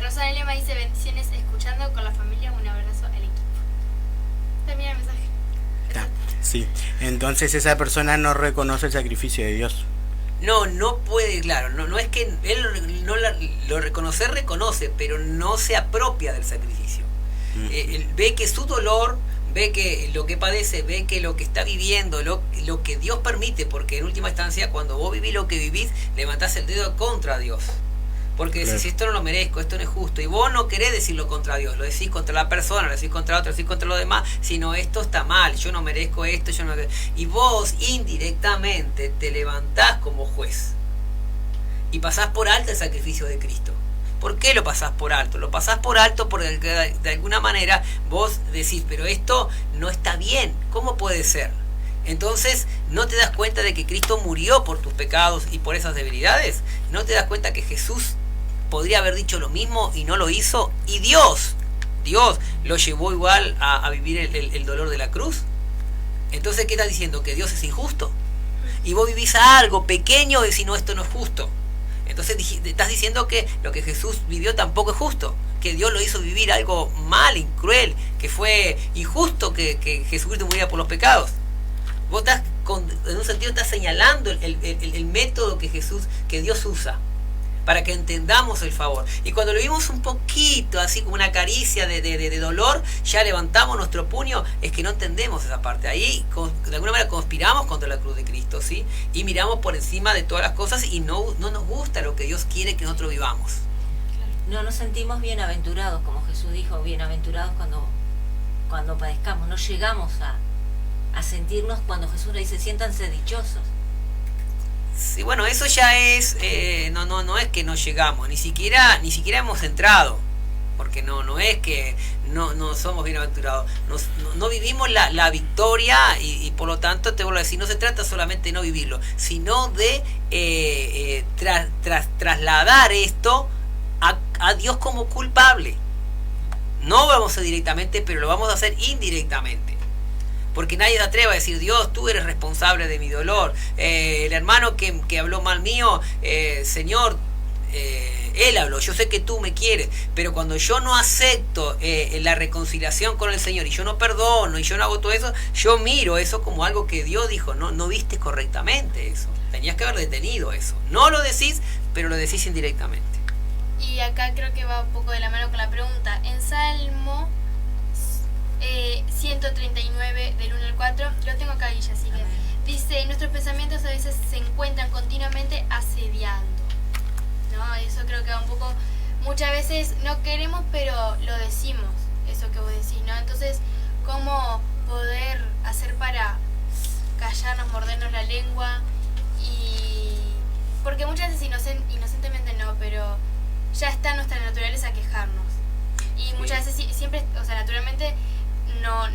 Rosario Lema dice bendiciones escuchando con la familia, un abrazo al equipo. Termina el mensaje. Está, sí. Entonces esa persona no reconoce el sacrificio de Dios. No puede, claro, no es que él lo reconoce, pero no se apropia del sacrificio. Él ve que su dolor, ve que lo que padece, ve que lo que está viviendo, lo que Dios permite, porque en última instancia cuando vos vivís lo que vivís, levantás el dedo contra Dios. Porque decís, Claro. esto no lo merezco, esto no es justo. Y vos no querés decirlo contra Dios, lo decís contra la persona, lo decís contra otro, lo decís contra los demás, sino esto está mal, yo no merezco esto, yo no... Y vos indirectamente te levantás como juez. Y pasás por alto el sacrificio de Cristo. ¿Por qué lo pasás por alto? Lo pasás por alto porque de alguna manera vos decís, pero esto no está bien, ¿cómo puede ser? Entonces, ¿no te das cuenta de que Cristo murió por tus pecados y por esas debilidades? ¿No te das cuenta que Jesús podría haber dicho lo mismo y no lo hizo? Y Dios lo llevó igual a vivir el dolor de la cruz. Entonces, ¿qué estás diciendo? ¿Que Dios es injusto? Y vos vivís algo pequeño y si no, esto no es justo. Entonces estás diciendo que lo que Jesús vivió tampoco es justo, que Dios lo hizo vivir algo mal, cruel, que fue injusto que Jesucristo muriera por los pecados. Vos estás, en un sentido, estás señalando el método que Dios usa para que entendamos el favor. Y cuando lo vimos un poquito, así como una caricia de dolor, ya levantamos nuestro puño, es que no entendemos esa parte. Ahí, de alguna manera, conspiramos contra la cruz de Cristo, ¿sí? Y miramos por encima de todas las cosas y no nos gusta lo que Dios quiere que nosotros vivamos. No nos sentimos bienaventurados, como Jesús dijo, bienaventurados cuando padezcamos. No llegamos a sentirnos cuando Jesús le dice, siéntanse dichosos. Sí, bueno, eso ya es, no es que no llegamos, ni siquiera hemos entrado, porque no es que no somos bienaventurados, no vivimos la victoria y por lo tanto te vuelvo a decir, no se trata solamente de no vivirlo, sino de trasladar esto a Dios como culpable. No vamos a hacer directamente, pero lo vamos a hacer indirectamente. Porque nadie se atreve a decir, Dios, tú eres responsable de mi dolor. El hermano que habló mal mío, Señor, él habló, yo sé que tú me quieres. Pero cuando yo no acepto la reconciliación con el Señor y yo no perdono y yo no hago todo eso, yo miro eso como algo que Dios dijo, no viste correctamente eso. Tenías que haber detenido eso. No lo decís, pero lo decís indirectamente. Y acá creo que va un poco de la mano con la pregunta. En Salmo 139 del 1 al 4, lo tengo acá, Guilla, así que dice, nuestros pensamientos a veces se encuentran continuamente asediando, ¿no? Eso creo que va un poco, muchas veces no queremos, pero lo decimos, eso que vos decís, ¿no? Entonces, ¿cómo poder hacer para callarnos, mordernos la lengua? Y porque muchas veces inocentemente no, pero ya está en nuestra naturaleza quejarnos. Y muchas veces siempre, o sea, naturalmente no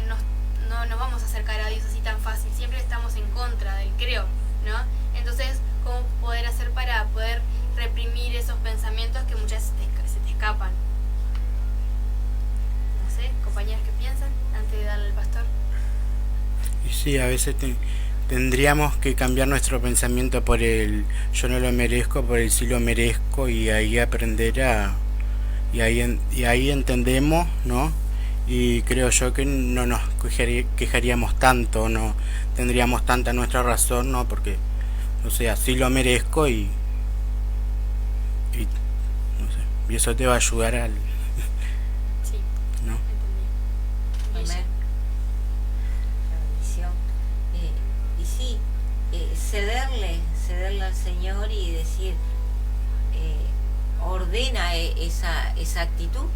nos vamos a acercar a Dios así tan fácil, siempre estamos en contra del creo, ¿no? Entonces, ¿cómo poder hacer para poder reprimir esos pensamientos que muchas veces se te escapan? No sé, compañeras, ¿qué piensan antes de darle al pastor? Y sí, a veces tendríamos que cambiar nuestro pensamiento por el yo no lo merezco, por el sí lo merezco, y ahí aprender a... Y ahí entendemos, ¿no? Y creo yo que no nos quejaríamos tanto, no tendríamos tanta nuestra razón, ¿no? Porque, o sea, sí lo merezco y no sé, y eso te va a ayudar al... Sí, ¿no? entendí. Amén. La bendición. Y sí, cederle al Señor y decir, ordena esa actitud,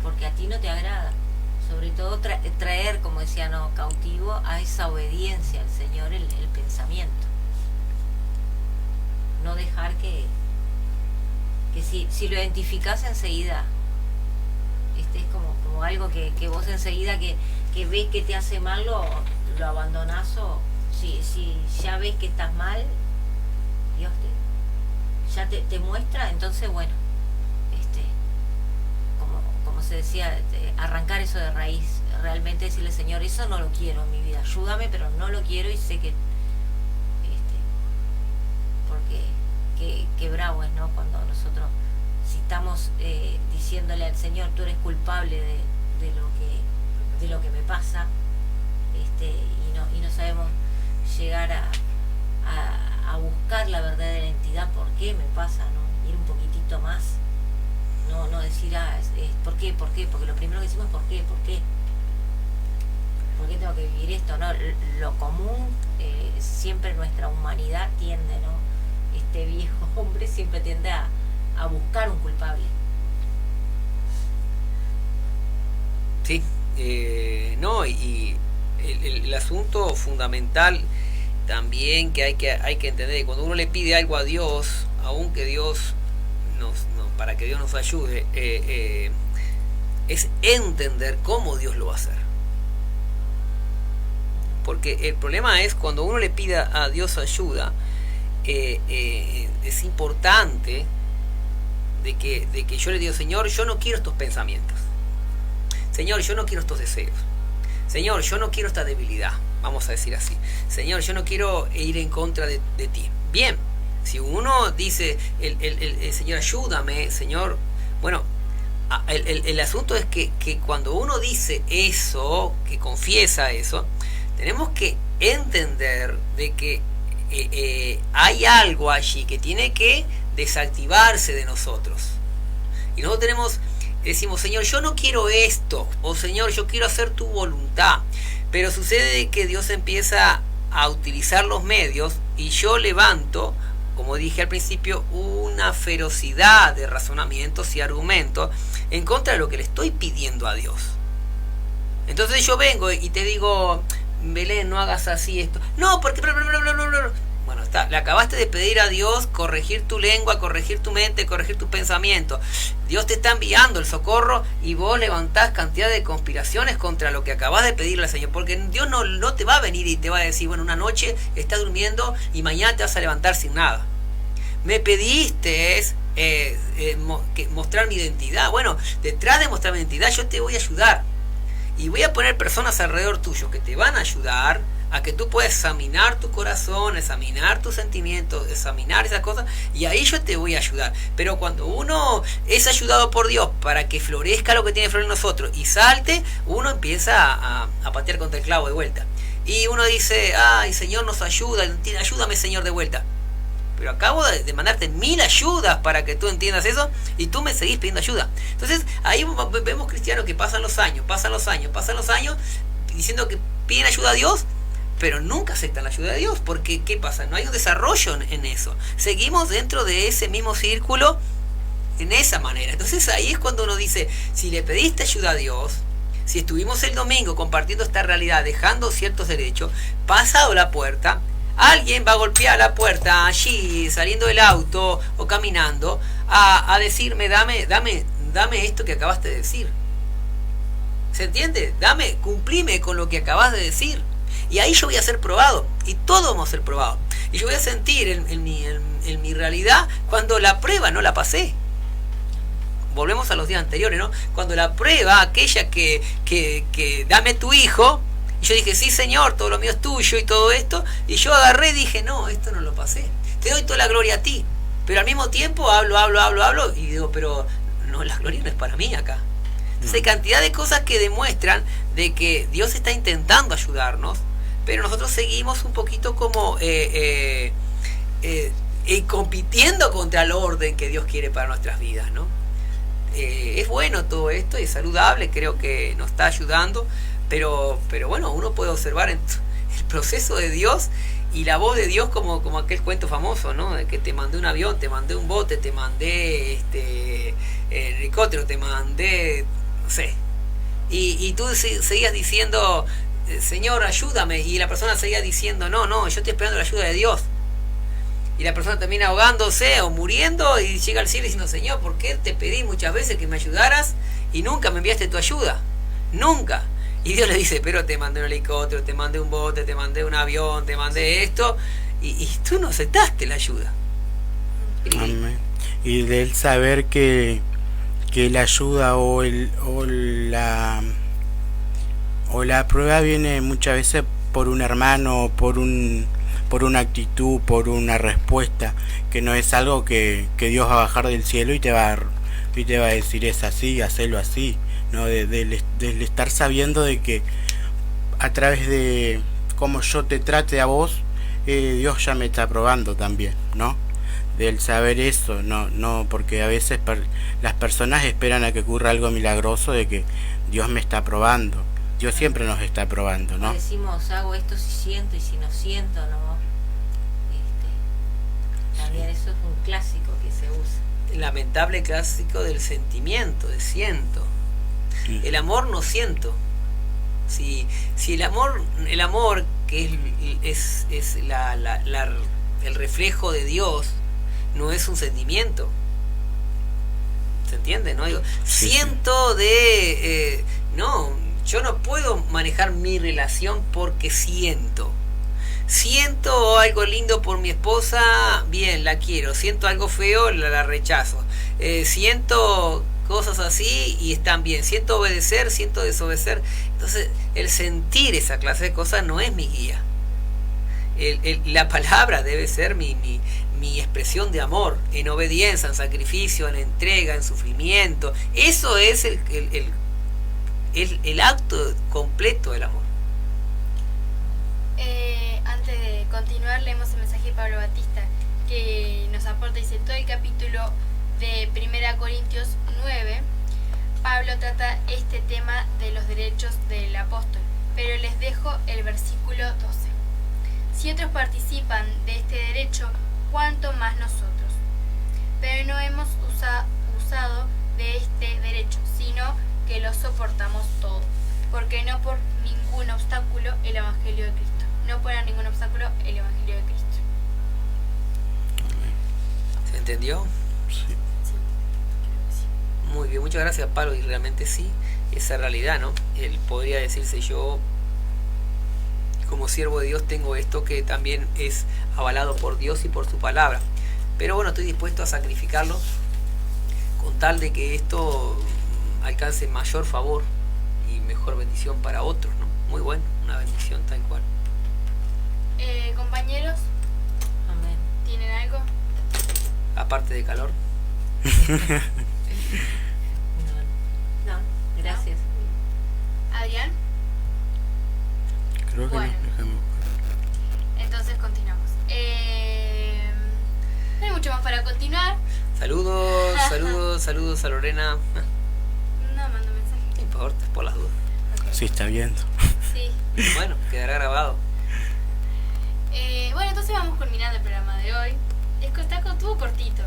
porque a ti no te agrada. Sobre todo traer, como decía, cautivo a esa obediencia al Señor el pensamiento. No dejar que si lo identificás enseguida, es como algo que vos enseguida que ves que te hace mal, lo abandonás, o si ya ves que estás mal, Dios ya te muestra. Entonces, bueno, como se decía, arrancar eso de raíz, realmente decirle, Señor, eso no lo quiero en mi vida, ayúdame, pero no lo quiero, y sé que porque qué bravo es, ¿no? Cuando nosotros, si estamos diciéndole al Señor, tú eres culpable de lo que me pasa, y no sabemos llegar a buscar la verdadera identidad, por qué me pasa, ¿no? Ir un poquitito más, no decir, ¿por qué? Porque lo primero que decimos es ¿por qué? ¿Por qué tengo que vivir esto? ¿No? Lo común, siempre nuestra humanidad tiende, ¿no? Este viejo hombre siempre tiende a a buscar un culpable. Sí, no, y el asunto fundamental también que hay que entender, que cuando uno le pide algo a Dios, aunque Dios para que Dios nos ayude, es entender cómo Dios lo va a hacer. Porque el problema es cuando uno le pida a Dios ayuda, es importante de que yo le digo, Señor, yo no quiero estos pensamientos. Señor, yo no quiero estos deseos. Señor, yo no quiero esta debilidad. Vamos a decir así. Señor, yo no quiero ir en contra de ti. Bien, si uno dice, el Señor, ayúdame, Señor. Bueno, el asunto es que cuando uno dice eso, que confiesa eso, tenemos que entender de que hay algo allí que tiene que desactivarse de nosotros. Y nosotros decimos, Señor, yo no quiero esto, o Señor, yo quiero hacer tu voluntad. Pero sucede que Dios empieza a utilizar los medios y yo levanto, como dije al principio, una ferocidad de razonamientos y argumentos en contra de lo que le estoy pidiendo a Dios. Entonces yo vengo y te digo, Belén, no hagas así esto. No, porque... Bueno, le acabaste de pedir a Dios corregir tu lengua, corregir tu mente, corregir tu pensamiento. Dios te está enviando el socorro y vos levantás cantidad de conspiraciones contra lo que acabas de pedirle al Señor. Porque Dios no te va a venir y te va a decir, bueno, una noche estás durmiendo y mañana te vas a levantar sin nada. Me pediste mostrar mi identidad. Bueno, detrás de mostrar mi identidad yo te voy a ayudar. Y voy a poner personas alrededor tuyo que te van a ayudar a que tú puedas examinar tu corazón, examinar tus sentimientos, examinar esas cosas, y ahí yo te voy a ayudar. Pero cuando uno es ayudado por Dios para que florezca lo que tiene que florecer en nosotros y salte, uno empieza a patear contra el clavo de vuelta. Y uno dice, ay, Señor, nos ayuda, ayúdame, Señor, de vuelta. Pero acabo de mandarte 1000 ayudas para que tú entiendas eso y tú me seguís pidiendo ayuda. Entonces ahí vemos cristianos que pasan los años diciendo que piden ayuda a Dios, pero nunca aceptan la ayuda de Dios. Porque ¿qué pasa? No hay un desarrollo en eso. Seguimos dentro de ese mismo círculo en esa manera. Entonces ahí es cuando uno dice, si le pediste ayuda a Dios, si estuvimos el domingo compartiendo esta realidad, dejando ciertos derechos, pasado la puerta, alguien va a golpear la puerta allí, saliendo del auto o caminando, a decirme, dame esto que acabaste de decir. ¿Se entiende? Cumplime con lo que acabas de decir. Y ahí yo voy a ser probado. Y todos vamos a ser probados. Y yo voy a sentir en mi realidad cuando la prueba no la pasé. Volvemos a los días anteriores, ¿no? Cuando la prueba, aquella que dame tu hijo, y yo dije, sí, Señor, todo lo mío es tuyo y todo esto, y yo agarré y dije, no, esto no lo pasé. Te doy toda la gloria a ti. Pero al mismo tiempo hablo, y digo, pero no, la gloria no es para mí acá. Entonces hay cantidad de cosas que demuestran de que Dios está intentando ayudarnos, pero nosotros seguimos un poquito como compitiendo contra el orden que Dios quiere para nuestras vidas, ¿no? Es bueno todo esto, es saludable, creo que nos está ayudando, pero bueno, uno puede observar el proceso de Dios y la voz de Dios como aquel cuento famoso, ¿no? De que te mandé un avión, te mandé un bote, te mandé helicóptero, te mandé, no sé. Y tú seguías diciendo, Señor, ayúdame, y la persona seguía diciendo, no, yo estoy esperando la ayuda de Dios. Y la persona termina ahogándose o muriendo y llega al cielo diciendo, Señor, ¿por qué te pedí muchas veces que me ayudaras y nunca me enviaste tu ayuda? Nunca. Y Dios le dice, pero te mandé un helicóptero, te mandé un bote, te mandé un avión, te mandé esto, y tú no aceptaste la ayuda. Amén. Y de él saber que la ayuda o la prueba viene muchas veces por un hermano, por una actitud, por una respuesta, que no es algo que Dios va a bajar del cielo y te va a decir es así, hacelo así, ¿no? Del estar sabiendo de que a través de cómo yo te trate a vos, Dios ya me está probando también, ¿no? Del saber eso, no porque a veces las personas esperan a que ocurra algo milagroso de que Dios me está probando. Dios siempre nos está probando, ¿no? Decimos, hago esto si siento y si no siento, ¿no? También eso es un clásico que se usa. lamentable clásico del sentimiento, de siento. El amor no siento. Si el amor que es el reflejo de Dios, no es un sentimiento. ¿Se entiende? ¿No? Digo, Sí, siento no, yo no puedo manejar mi relación porque siento. Siento algo lindo por mi esposa, bien, la quiero. Siento algo feo, la rechazo. Siento cosas así y están bien. Siento obedecer, siento desobedecer. Entonces, el sentir esa clase de cosas no es mi guía. La palabra debe ser mi expresión de amor, en obediencia, en sacrificio, en entrega, en sufrimiento. Eso es el acto completo del amor. Antes de continuar, leemos el mensaje de Pablo Batista que nos aporta, dice, todo el capítulo de 1 Corintios 9, Pablo trata este tema de los derechos del apóstol, pero les dejo el versículo 12. Si otros participan de este derecho, cuánto más nosotros. Pero no hemos usado de este derecho, sino que lo soportamos todo, porque no por ningún obstáculo el Evangelio de Cristo. No poner ningún obstáculo el Evangelio de Cristo. ¿Se entendió? Sí. Muy bien, muchas gracias, Pablo. Y realmente sí, esa realidad, ¿no? Él podría decirse, yo como siervo de Dios tengo esto que también es avalado por Dios y por su palabra. Pero bueno, estoy dispuesto a sacrificarlo con tal de que esto alcance mayor favor y mejor bendición para otros, ¿no? Muy bueno, una bendición tal cual. Compañeros, Amén. ¿tienen algo? Aparte de calor. No, gracias. Adrián, Creo que Bueno. no. Déjame buscar. entonces continuamos. No hay mucho más para continuar. Saludos a Lorena. No, mando mensaje. No importa, por las dudas. Sí, está viendo. Sí. Bueno, quedará grabado. Bueno, entonces vamos culminando el programa de hoy. Estuvo cortito,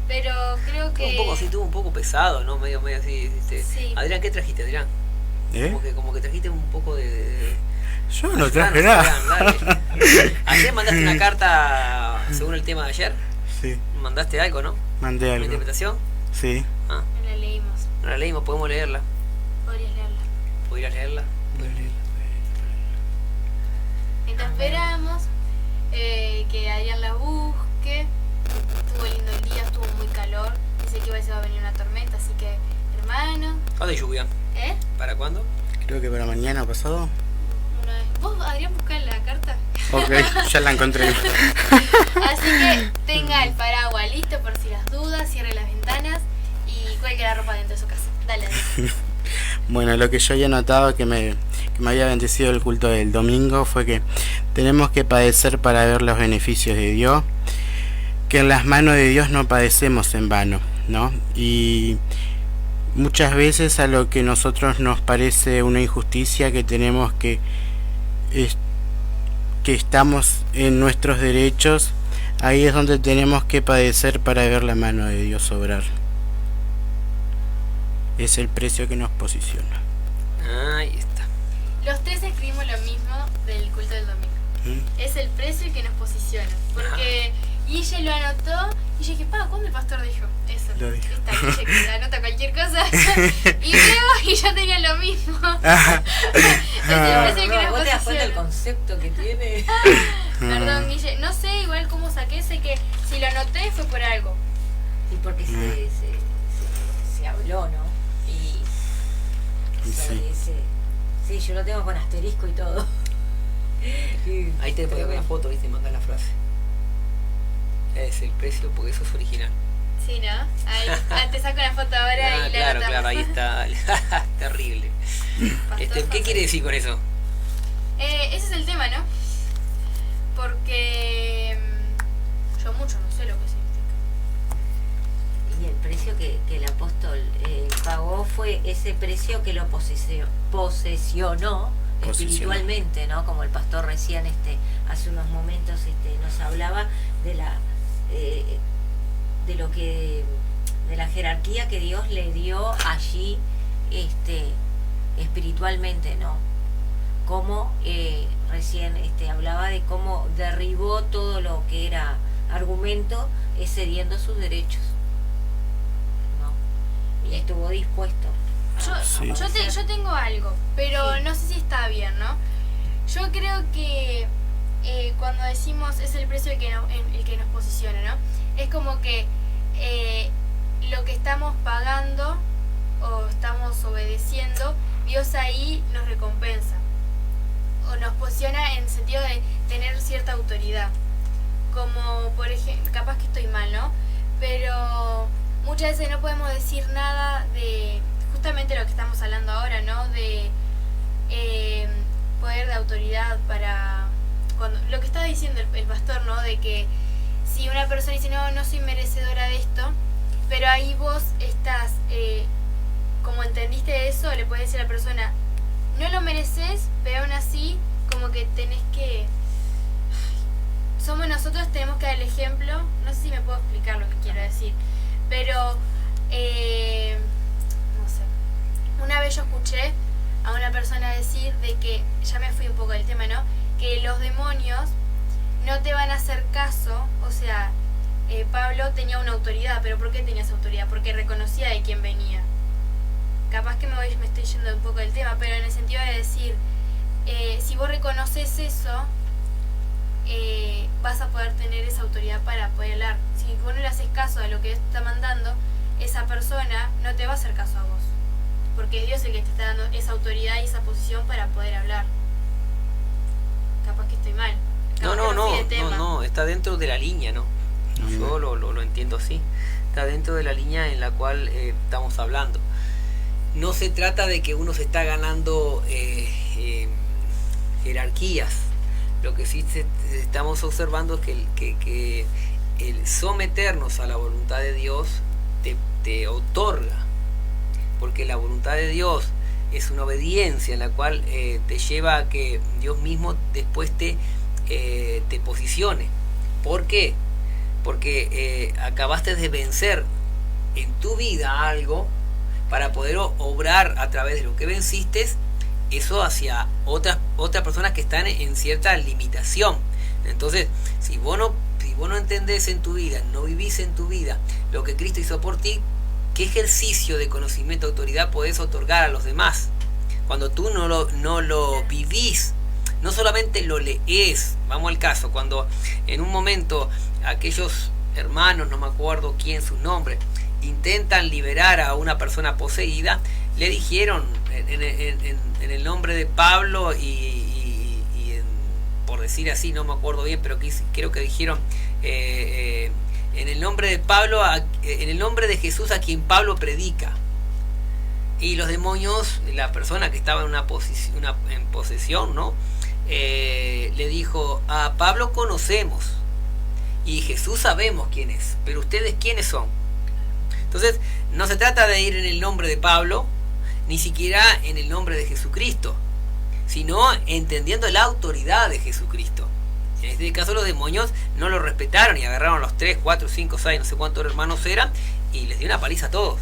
pero creo que... Estuvo un poco pesado, ¿no? Medio así. Sí. Adrián, ¿qué trajiste, Adrián? ¿Eh? Como que trajiste un poco de... Yo no traje nada. Adrián, dale. Ayer mandaste una carta según el tema de ayer. Sí, Mandaste algo, ¿no? mandé ¿Una algo. interpretación? Sí. Ah, No la leímos. no la leímos, podemos leerla. Podrías leerla. ¿Podrías leerla? Mientras esperamos que Adrián la busque. Estuvo lindo el día, estuvo muy calor. Dice que hoy se va a venir una tormenta, así que, hermano. ¿Cuándo hay lluvia? ¿Para cuándo? Creo que para mañana pasado. ¿Vos, Adrián, buscás la carta? Ok, ya la encontré. Así que tenga el paraguas listo por si las dudas, cierre las ventanas y cuelgue la ropa dentro de su casa. Dale, Adrián. Bueno, lo que yo había notado que me había bendecido el culto del domingo fue que tenemos que padecer para ver los beneficios de Dios, que en las manos de Dios no padecemos en vano, ¿no? Y muchas veces a lo que nosotros nos parece una injusticia, que tenemos que estamos en nuestros derechos, ahí es donde tenemos que padecer para ver la mano de Dios obrar. Es el precio que nos posiciona. Ahí está. Los tres escribimos lo mismo del culto del domingo. Es el precio que nos posiciona. Porque Guille lo anotó y yo dije, ¿cuándo el pastor dijo eso? Lo dijo. Esta Guille que anota cualquier cosa. Y veo y yo tenía lo mismo. Es el precio que nos ¿Vos te das cuenta del posiciona. concepto que tiene? Perdón, Guille. No sé igual cómo saqué, sé que si lo anoté fue por algo. Sí, porque se habló, ¿no? Y sobre Sí. sí, yo lo tengo con asterisco y todo. Y Ahí te creo pones que- una foto, ¿viste? Y mandás la frase. Es el precio porque eso es original. Sí, ¿no? Ahí te saco la foto ahora y la claro, anotamos. ahí está. Terrible. Pastor ¿Qué quiere decir con eso? Ese es el tema, ¿no? Porque yo mucho no sé lo que significa. Y el precio que el apóstol pagó fue ese precio que lo posesionó espiritualmente, ¿no? Como el pastor recién hace unos momentos nos hablaba de lo que de la jerarquía que Dios le dio allí espiritualmente, ¿no? Como recién hablaba de cómo derribó todo lo que era argumento, cediendo sus derechos, ¿no? Y estuvo dispuesto. Sí. Yo tengo algo, pero Sí. no sé si está bien, ¿no? Yo creo que cuando decimos es el precio el que nos posiciona, ¿no? Es como que lo que estamos pagando o estamos obedeciendo, Dios ahí nos recompensa o nos posiciona en el sentido de tener cierta autoridad. Como por ejemplo, capaz que estoy mal, ¿no? Pero muchas veces no podemos decir nada de justamente lo que estamos hablando ahora, ¿no? De poder de autoridad para lo que estaba diciendo el pastor, ¿no? De que si una persona dice no soy merecedora de esto, pero ahí vos estás como entendiste eso, le puedes decir a la persona no lo mereces, pero aún así como que tenés que somos nosotros, tenemos que dar el ejemplo. No sé si me puedo explicar lo que quiero decir, pero no sé, una vez yo escuché a una persona decir de que, ya me fui un poco del tema, ¿no? Que los demonios no te van a hacer caso, o sea, Pablo tenía una autoridad, pero ¿por qué tenía esa autoridad? Porque reconocía de quién venía. Capaz que me estoy yendo un poco del tema, pero en el sentido de decir, si vos reconoces eso, vas a poder tener esa autoridad para poder hablar. Si vos no le haces caso a lo que Dios te está mandando, esa persona no te va a hacer caso a vos, porque es Dios el que te está dando esa autoridad y esa posición para poder hablar. Capaz que estoy mal. Capaz que me fui de tema. No, está dentro de la línea, ¿no? Yo lo entiendo así. Está dentro de la línea en la cual estamos hablando. No se trata de que uno se está ganando jerarquías. Lo que sí estamos observando es que el someternos a la voluntad de Dios te otorga, porque la voluntad de Dios es una obediencia en la cual te lleva a que Dios mismo después te posicione. ¿Por qué? Porque acabaste de vencer en tu vida algo para poder obrar a través de lo que venciste eso hacia otras personas que están en cierta limitación. Entonces, si vos no entendés en tu vida, no vivís en tu vida lo que Cristo hizo por ti, ¿qué ejercicio de conocimiento, autoridad podés otorgar a los demás? Cuando tú no lo vivís, no solamente lo lees. Vamos al caso, cuando en un momento aquellos hermanos, no me acuerdo quién su nombre, intentan liberar a una persona poseída, le dijeron en el nombre de Pablo por decir así, no me acuerdo bien, pero creo que dijeron en el nombre de Pablo, en el nombre de Jesús a quien Pablo predica. Y los demonios, la persona que estaba en posesión, ¿no? Le dijo, a Pablo conocemos y Jesús sabemos quién es, pero ustedes quiénes son. Entonces no se trata de ir en el nombre de Pablo, ni siquiera en el nombre de Jesucristo, sino entendiendo la autoridad de Jesucristo. En este caso los demonios no lo respetaron y agarraron a los 3, 4, 5, 6, no sé cuántos hermanos eran, y les dio una paliza a todos.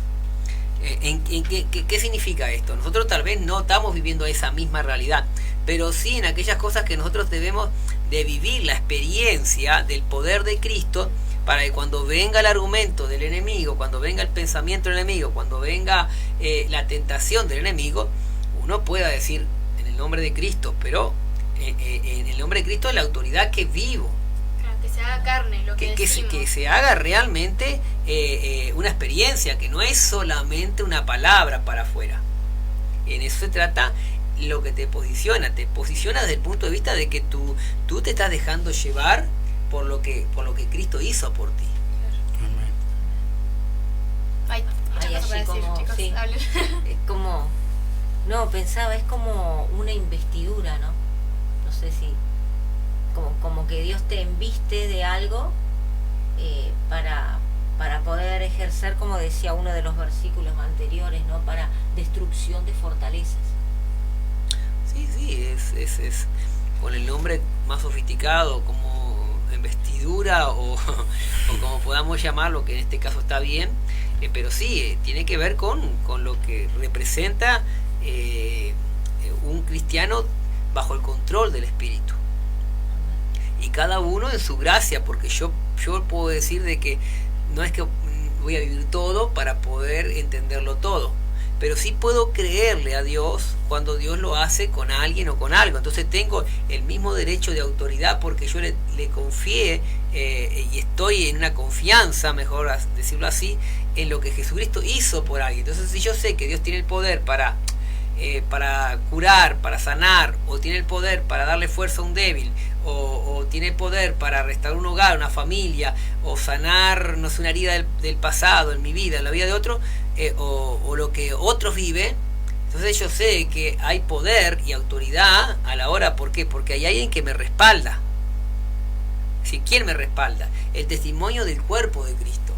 ¿Qué significa esto? Nosotros tal vez no estamos viviendo esa misma realidad, pero sí en aquellas cosas que nosotros debemos de vivir la experiencia del poder de Cristo, para que cuando venga el argumento del enemigo, cuando venga el pensamiento del enemigo, cuando venga la tentación del enemigo, uno pueda decir en el nombre de Cristo, pero en el nombre de Cristo es la autoridad que vivo. Claro, que se haga carne lo que decimos. Que se haga realmente una experiencia, que no es solamente una palabra para afuera. En eso se trata lo que te posiciona desde el punto de vista de que tú te estás dejando llevar por lo que Cristo hizo por ti. Hay muchas cosas para decir, chicos. Sí. Hablen. Es como, no, pensaba, es como una investidura, ¿no? No sé si, como que Dios te embiste de algo para poder ejercer, como decía uno de los versículos anteriores, ¿no? Para destrucción de fortalezas. Sí, es con el nombre más sofisticado, como investidura o como podamos llamarlo, que en este caso está bien, pero sí, tiene que ver con lo que representa un cristiano bajo el control del Espíritu. Y cada uno en su gracia, porque yo puedo decir de que no es que voy a vivir todo para poder entenderlo todo, pero sí puedo creerle a Dios cuando Dios lo hace con alguien o con algo. Entonces tengo el mismo derecho de autoridad porque yo le confié y estoy en una confianza, mejor decirlo así, en lo que Jesucristo hizo por alguien. Entonces si yo sé que Dios tiene el poder para curar, para sanar, o tiene el poder para darle fuerza a un débil, o tiene el poder para restaurar un hogar, una familia, o sanar, no sé, una herida del pasado, en mi vida, en la vida de otro, o lo que otros viven, entonces yo sé que hay poder y autoridad a la hora. ¿Por qué? Porque hay alguien que me respalda. ¿Sí? ¿Quién me respalda? El testimonio del cuerpo de Cristo.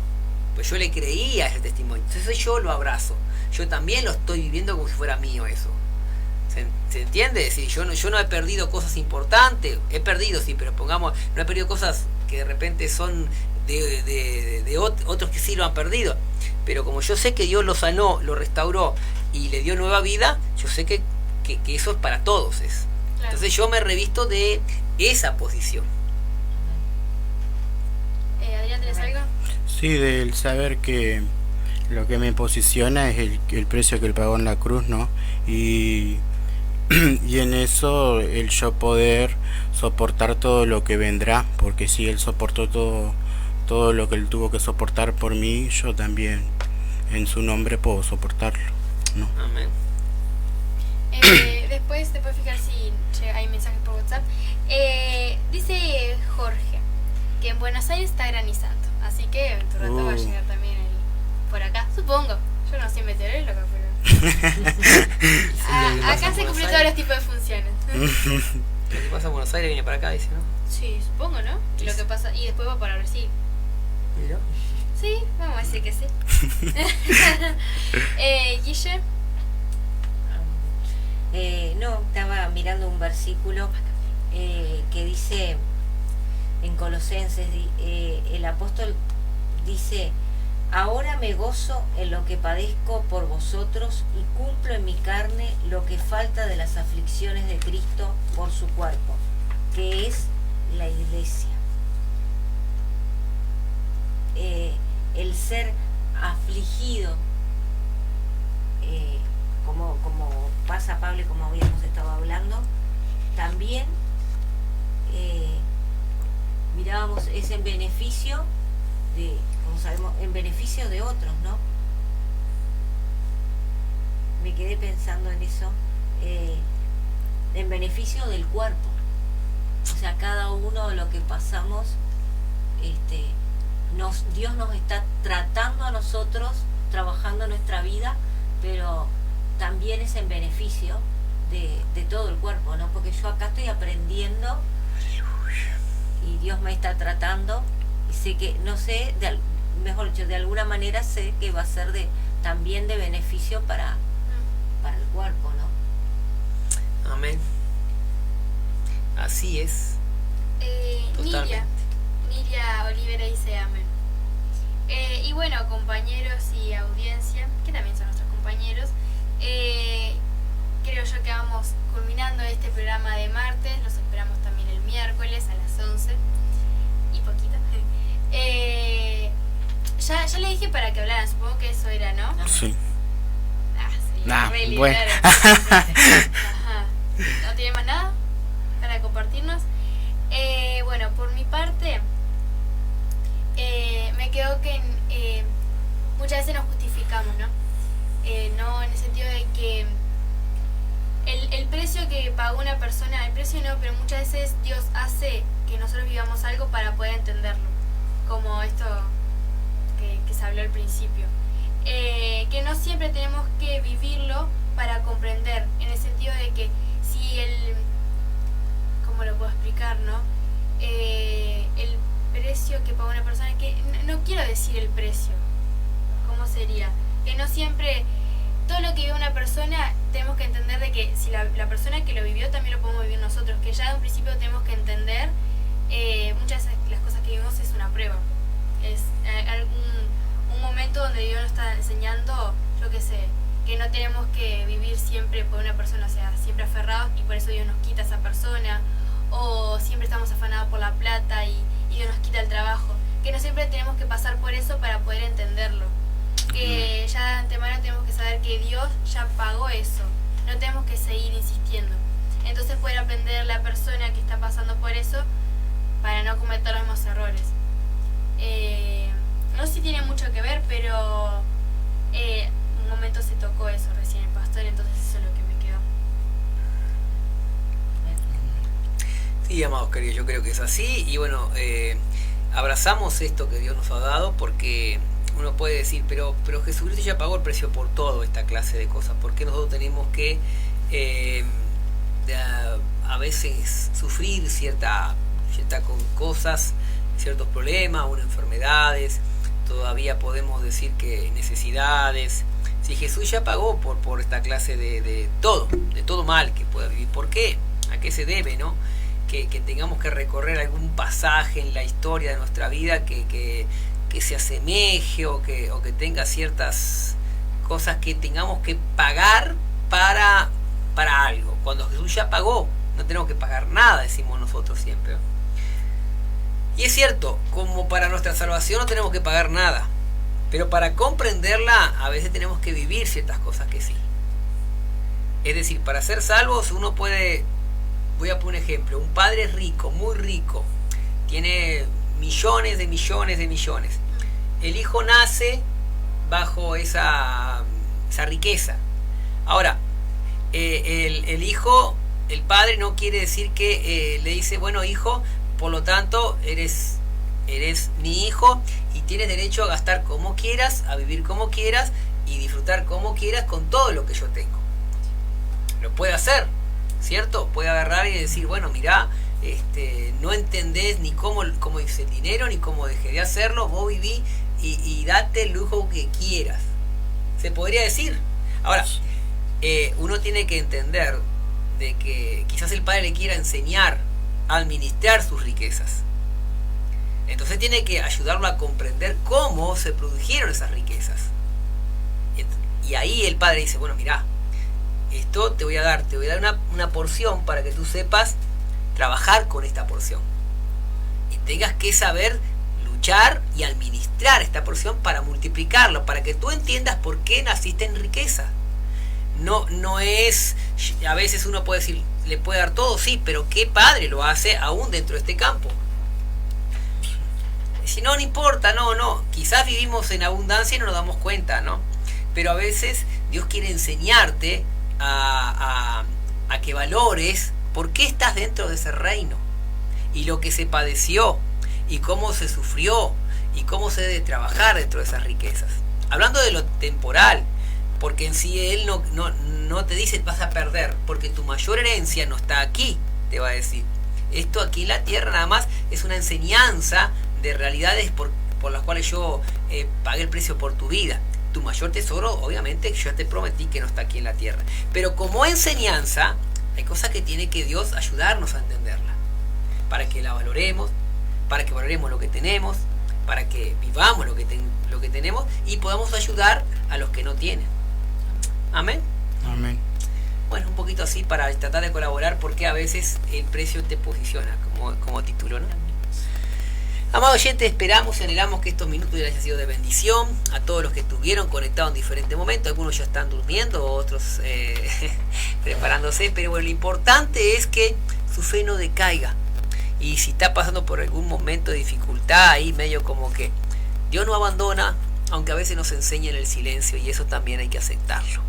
Pues yo le creía a ese testimonio, entonces yo lo abrazo. Yo también lo estoy viviendo como si fuera mío eso. ¿Se entiende? Sí, yo no he perdido cosas importantes. He perdido, sí, pero pongamos, no he perdido cosas que de repente son de otros que sí lo han perdido. Pero como yo sé que Dios lo sanó, lo restauró y le dio nueva vida, yo sé que eso es para todos. Claro. Entonces yo me revisto de esa posición. Adrián, ¿tenés algo? Sí, del saber que lo que me posiciona es el precio que él pagó en la cruz, ¿no? Y en eso el yo poder soportar todo lo que vendrá, porque si él soportó todo lo que él tuvo que soportar por mí, yo también en su nombre puedo soportarlo, ¿no? Amén. Después te puedes fijar si hay mensajes por WhatsApp. Dice Jorge que en Buenos Aires está granizando, así que en tu rato va a llegar también por acá, supongo. Yo no soy meteoróloga, pero acá se cumplen todos los tipos de funciones. Lo que pasa en Buenos Aires viene para acá, dice, ¿no? Sí, supongo, ¿no? Y lo que pasa, y después va para Brasil. Mira. Sí, vamos a decir que sí. Guille. No, estaba mirando un versículo que dice en Colosenses, el apóstol dice: ahora me gozo en lo que padezco por vosotros y cumplo en mi carne lo que falta de las aflicciones de Cristo por su cuerpo, que es la iglesia. El ser afligido, como pasa Pablo y como habíamos estado hablando, también mirábamos, es en beneficio de, como sabemos, en beneficio de otros, ¿no? Me quedé pensando en eso, en beneficio del cuerpo. O sea, cada uno de lo que pasamos, Dios nos está tratando a nosotros, trabajando nuestra vida, pero también es en beneficio de todo el cuerpo, ¿no? Porque yo acá estoy aprendiendo y Dios me está tratando y sé que, no sé, mejor dicho, de alguna manera sé que va a ser también de beneficio para el cuerpo, ¿no? Amén. Así es. Niria Olivera dice amén. Y bueno, compañeros y audiencia, que también son nuestros compañeros, creo yo que vamos culminando este programa de martes. Los esperamos también el miércoles a las 11 y poquito. Ya le dije para que hablaran, supongo que eso era, ¿no? Sí. Sí, bueno. Ajá. ¿No tiene más nada para compartirnos? Bueno, por mi parte, me quedo que muchas veces nos justificamos, ¿no? No en el sentido de que el precio que pagó una persona, el precio no, pero muchas veces Dios hace que nosotros vivamos algo para poder entenderlo, como esto que se habló al principio. Que no siempre tenemos que vivirlo para comprender, en el sentido de que si ¿cómo lo puedo explicar, no? El precio que paga una persona, que no quiero decir el precio, ¿cómo sería? Que no siempre, todo lo que vive una persona, tenemos que entender de que si la persona que lo vivió también lo podemos vivir nosotros, que ya de un principio tenemos que entender, muchas de las cosas que vivimos es una prueba, es un momento momento donde Dios nos está enseñando, yo qué sé, que no tenemos que vivir siempre por una persona, o sea, siempre aferrados y por eso Dios nos quita a esa persona, o siempre estamos afanados por la plata y Dios nos quita el trabajo, que no siempre tenemos que pasar por eso para poder entenderlo, que ya de antemano tenemos que saber que Dios ya pagó eso, no tenemos que seguir insistiendo. Entonces poder aprender la persona que está pasando por eso para no cometer los mismos errores. No sé si tiene mucho que ver, pero un momento se tocó eso recién el pastor, entonces eso es lo que me quedó. Sí, amados queridos, yo creo que es así. Y bueno, abrazamos esto que Dios nos ha dado, porque uno puede decir, pero Jesucristo ya pagó el precio por toda esta clase de cosas. ¿Por qué nosotros tenemos que a veces sufrir ciertas cosas, ciertos problemas, enfermedades? Todavía podemos decir que necesidades. Si Jesús ya pagó por esta clase de todo mal que pueda vivir, ¿por qué? ¿A qué se debe, no? Que tengamos que recorrer algún pasaje en la historia de nuestra vida que se asemeje o que tenga ciertas cosas que tengamos que pagar para algo. Cuando Jesús ya pagó, no tenemos que pagar nada, decimos nosotros siempre. Y es cierto, como para nuestra salvación no tenemos que pagar nada, pero para comprenderla a veces tenemos que vivir ciertas cosas que sí. Es decir, para ser salvos uno puede, voy a poner un ejemplo, un padre rico, muy rico, tiene millones de millones de millones. El hijo nace bajo esa riqueza. Ahora, el hijo, el padre no quiere decir que le dice, bueno, hijo, por lo tanto eres mi hijo y tienes derecho a gastar como quieras, a vivir como quieras y disfrutar como quieras con todo lo que yo tengo. Lo puede hacer, ¿cierto? Puede agarrar y decir, bueno, mirá, no entendés ni cómo hice el dinero, ni cómo dejé de hacerlo, vos viví y date el lujo que quieras. Se podría decir. Ahora, uno tiene que entender de que quizás el padre le quiera enseñar a administrar sus riquezas. Entonces tiene que ayudarlo a comprender cómo se produjeron esas riquezas. Y ahí el padre dice, bueno, mirá, esto te voy a dar una porción para que tú sepas trabajar con esta porción. Y tengas que saber luchar y administrar esta porción para multiplicarlo, para que tú entiendas por qué naciste en riqueza. No es, a veces uno puede decir, le puede dar todo, sí, pero ¿qué padre lo hace aún dentro de este campo? Si no importa, no, quizás vivimos en abundancia y no nos damos cuenta, ¿no? Pero a veces Dios quiere enseñarte a que valores por qué estás dentro de ese reino y lo que se padeció y cómo se sufrió y cómo se debe trabajar dentro de esas riquezas. Hablando de lo temporal, porque en sí Él no te dice vas a perder, porque tu mayor herencia no está aquí, te va a decir. Esto aquí en la tierra nada más es una enseñanza de realidades por las cuales yo pagué el precio por tu vida. Tu mayor tesoro, obviamente, yo te prometí que no está aquí en la tierra. Pero como enseñanza, hay cosas que tiene que Dios ayudarnos a entenderla. Para que la valoremos, para que valoremos lo que tenemos, para que vivamos lo que tenemos y podamos ayudar a los que no tienen. Amén. Amén. Bueno, un poquito así para tratar de colaborar, porque a veces el precio te posiciona como título, ¿no? Amados oyentes, esperamos y anhelamos que estos minutos les hayan sido de bendición a todos los que estuvieron conectados en diferentes momentos. Algunos ya están durmiendo, otros preparándose, pero bueno, lo importante es que su fe no decaiga. Y si está pasando por algún momento de dificultad ahí, medio como que Dios no abandona, aunque a veces nos enseña en el silencio, y eso también hay que aceptarlo.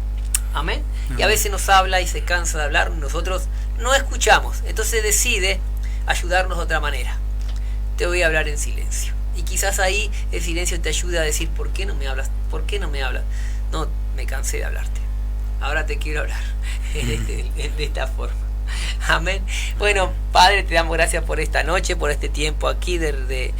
Amén. Y a veces nos habla y se cansa de hablar, nosotros no escuchamos, entonces decide ayudarnos de otra manera. Te voy a hablar en silencio. Y quizás ahí el silencio te ayuda a decir, ¿por qué no me hablas? ¿Por qué no me hablas? No, me cansé de hablarte. Ahora te quiero hablar de esta forma. Amén. Bueno, Padre, te damos gracias por esta noche, por este tiempo aquí de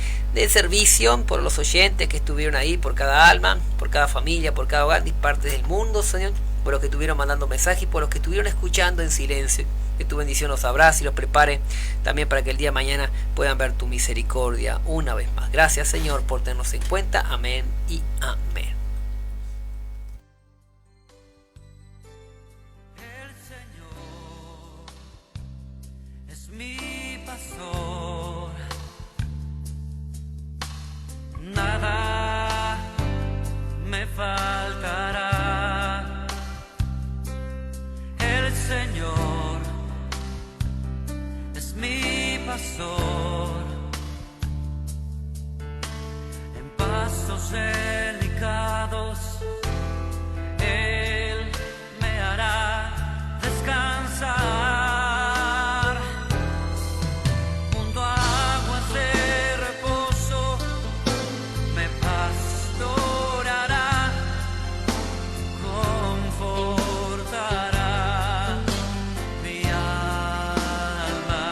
servicio, por los oyentes que estuvieron ahí, por cada alma, por cada familia, por cada hogar y partes del mundo, Señor, por los que estuvieron mandando mensajes y por los que estuvieron escuchando en silencio. Que tu bendición los abrace y los prepare también para que el día de mañana puedan ver tu misericordia una vez más. Gracias, Señor, por tenernos en cuenta. Amén y amén. faltará. El Señor es mi pastor, en pastos delicados Él me hará descansar. Junto a aguas de reposo me pastorará, confortará mi alma,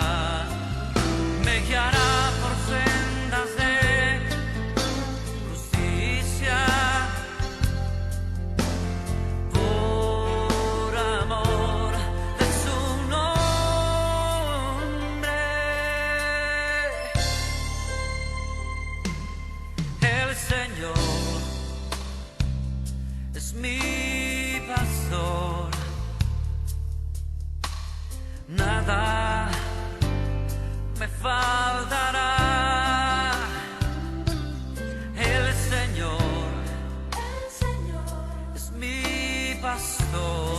me guiará por sendas de justicia, por amor de su nombre. El Señor es mi pastor, nada me faltará. El Señor es mi pastor.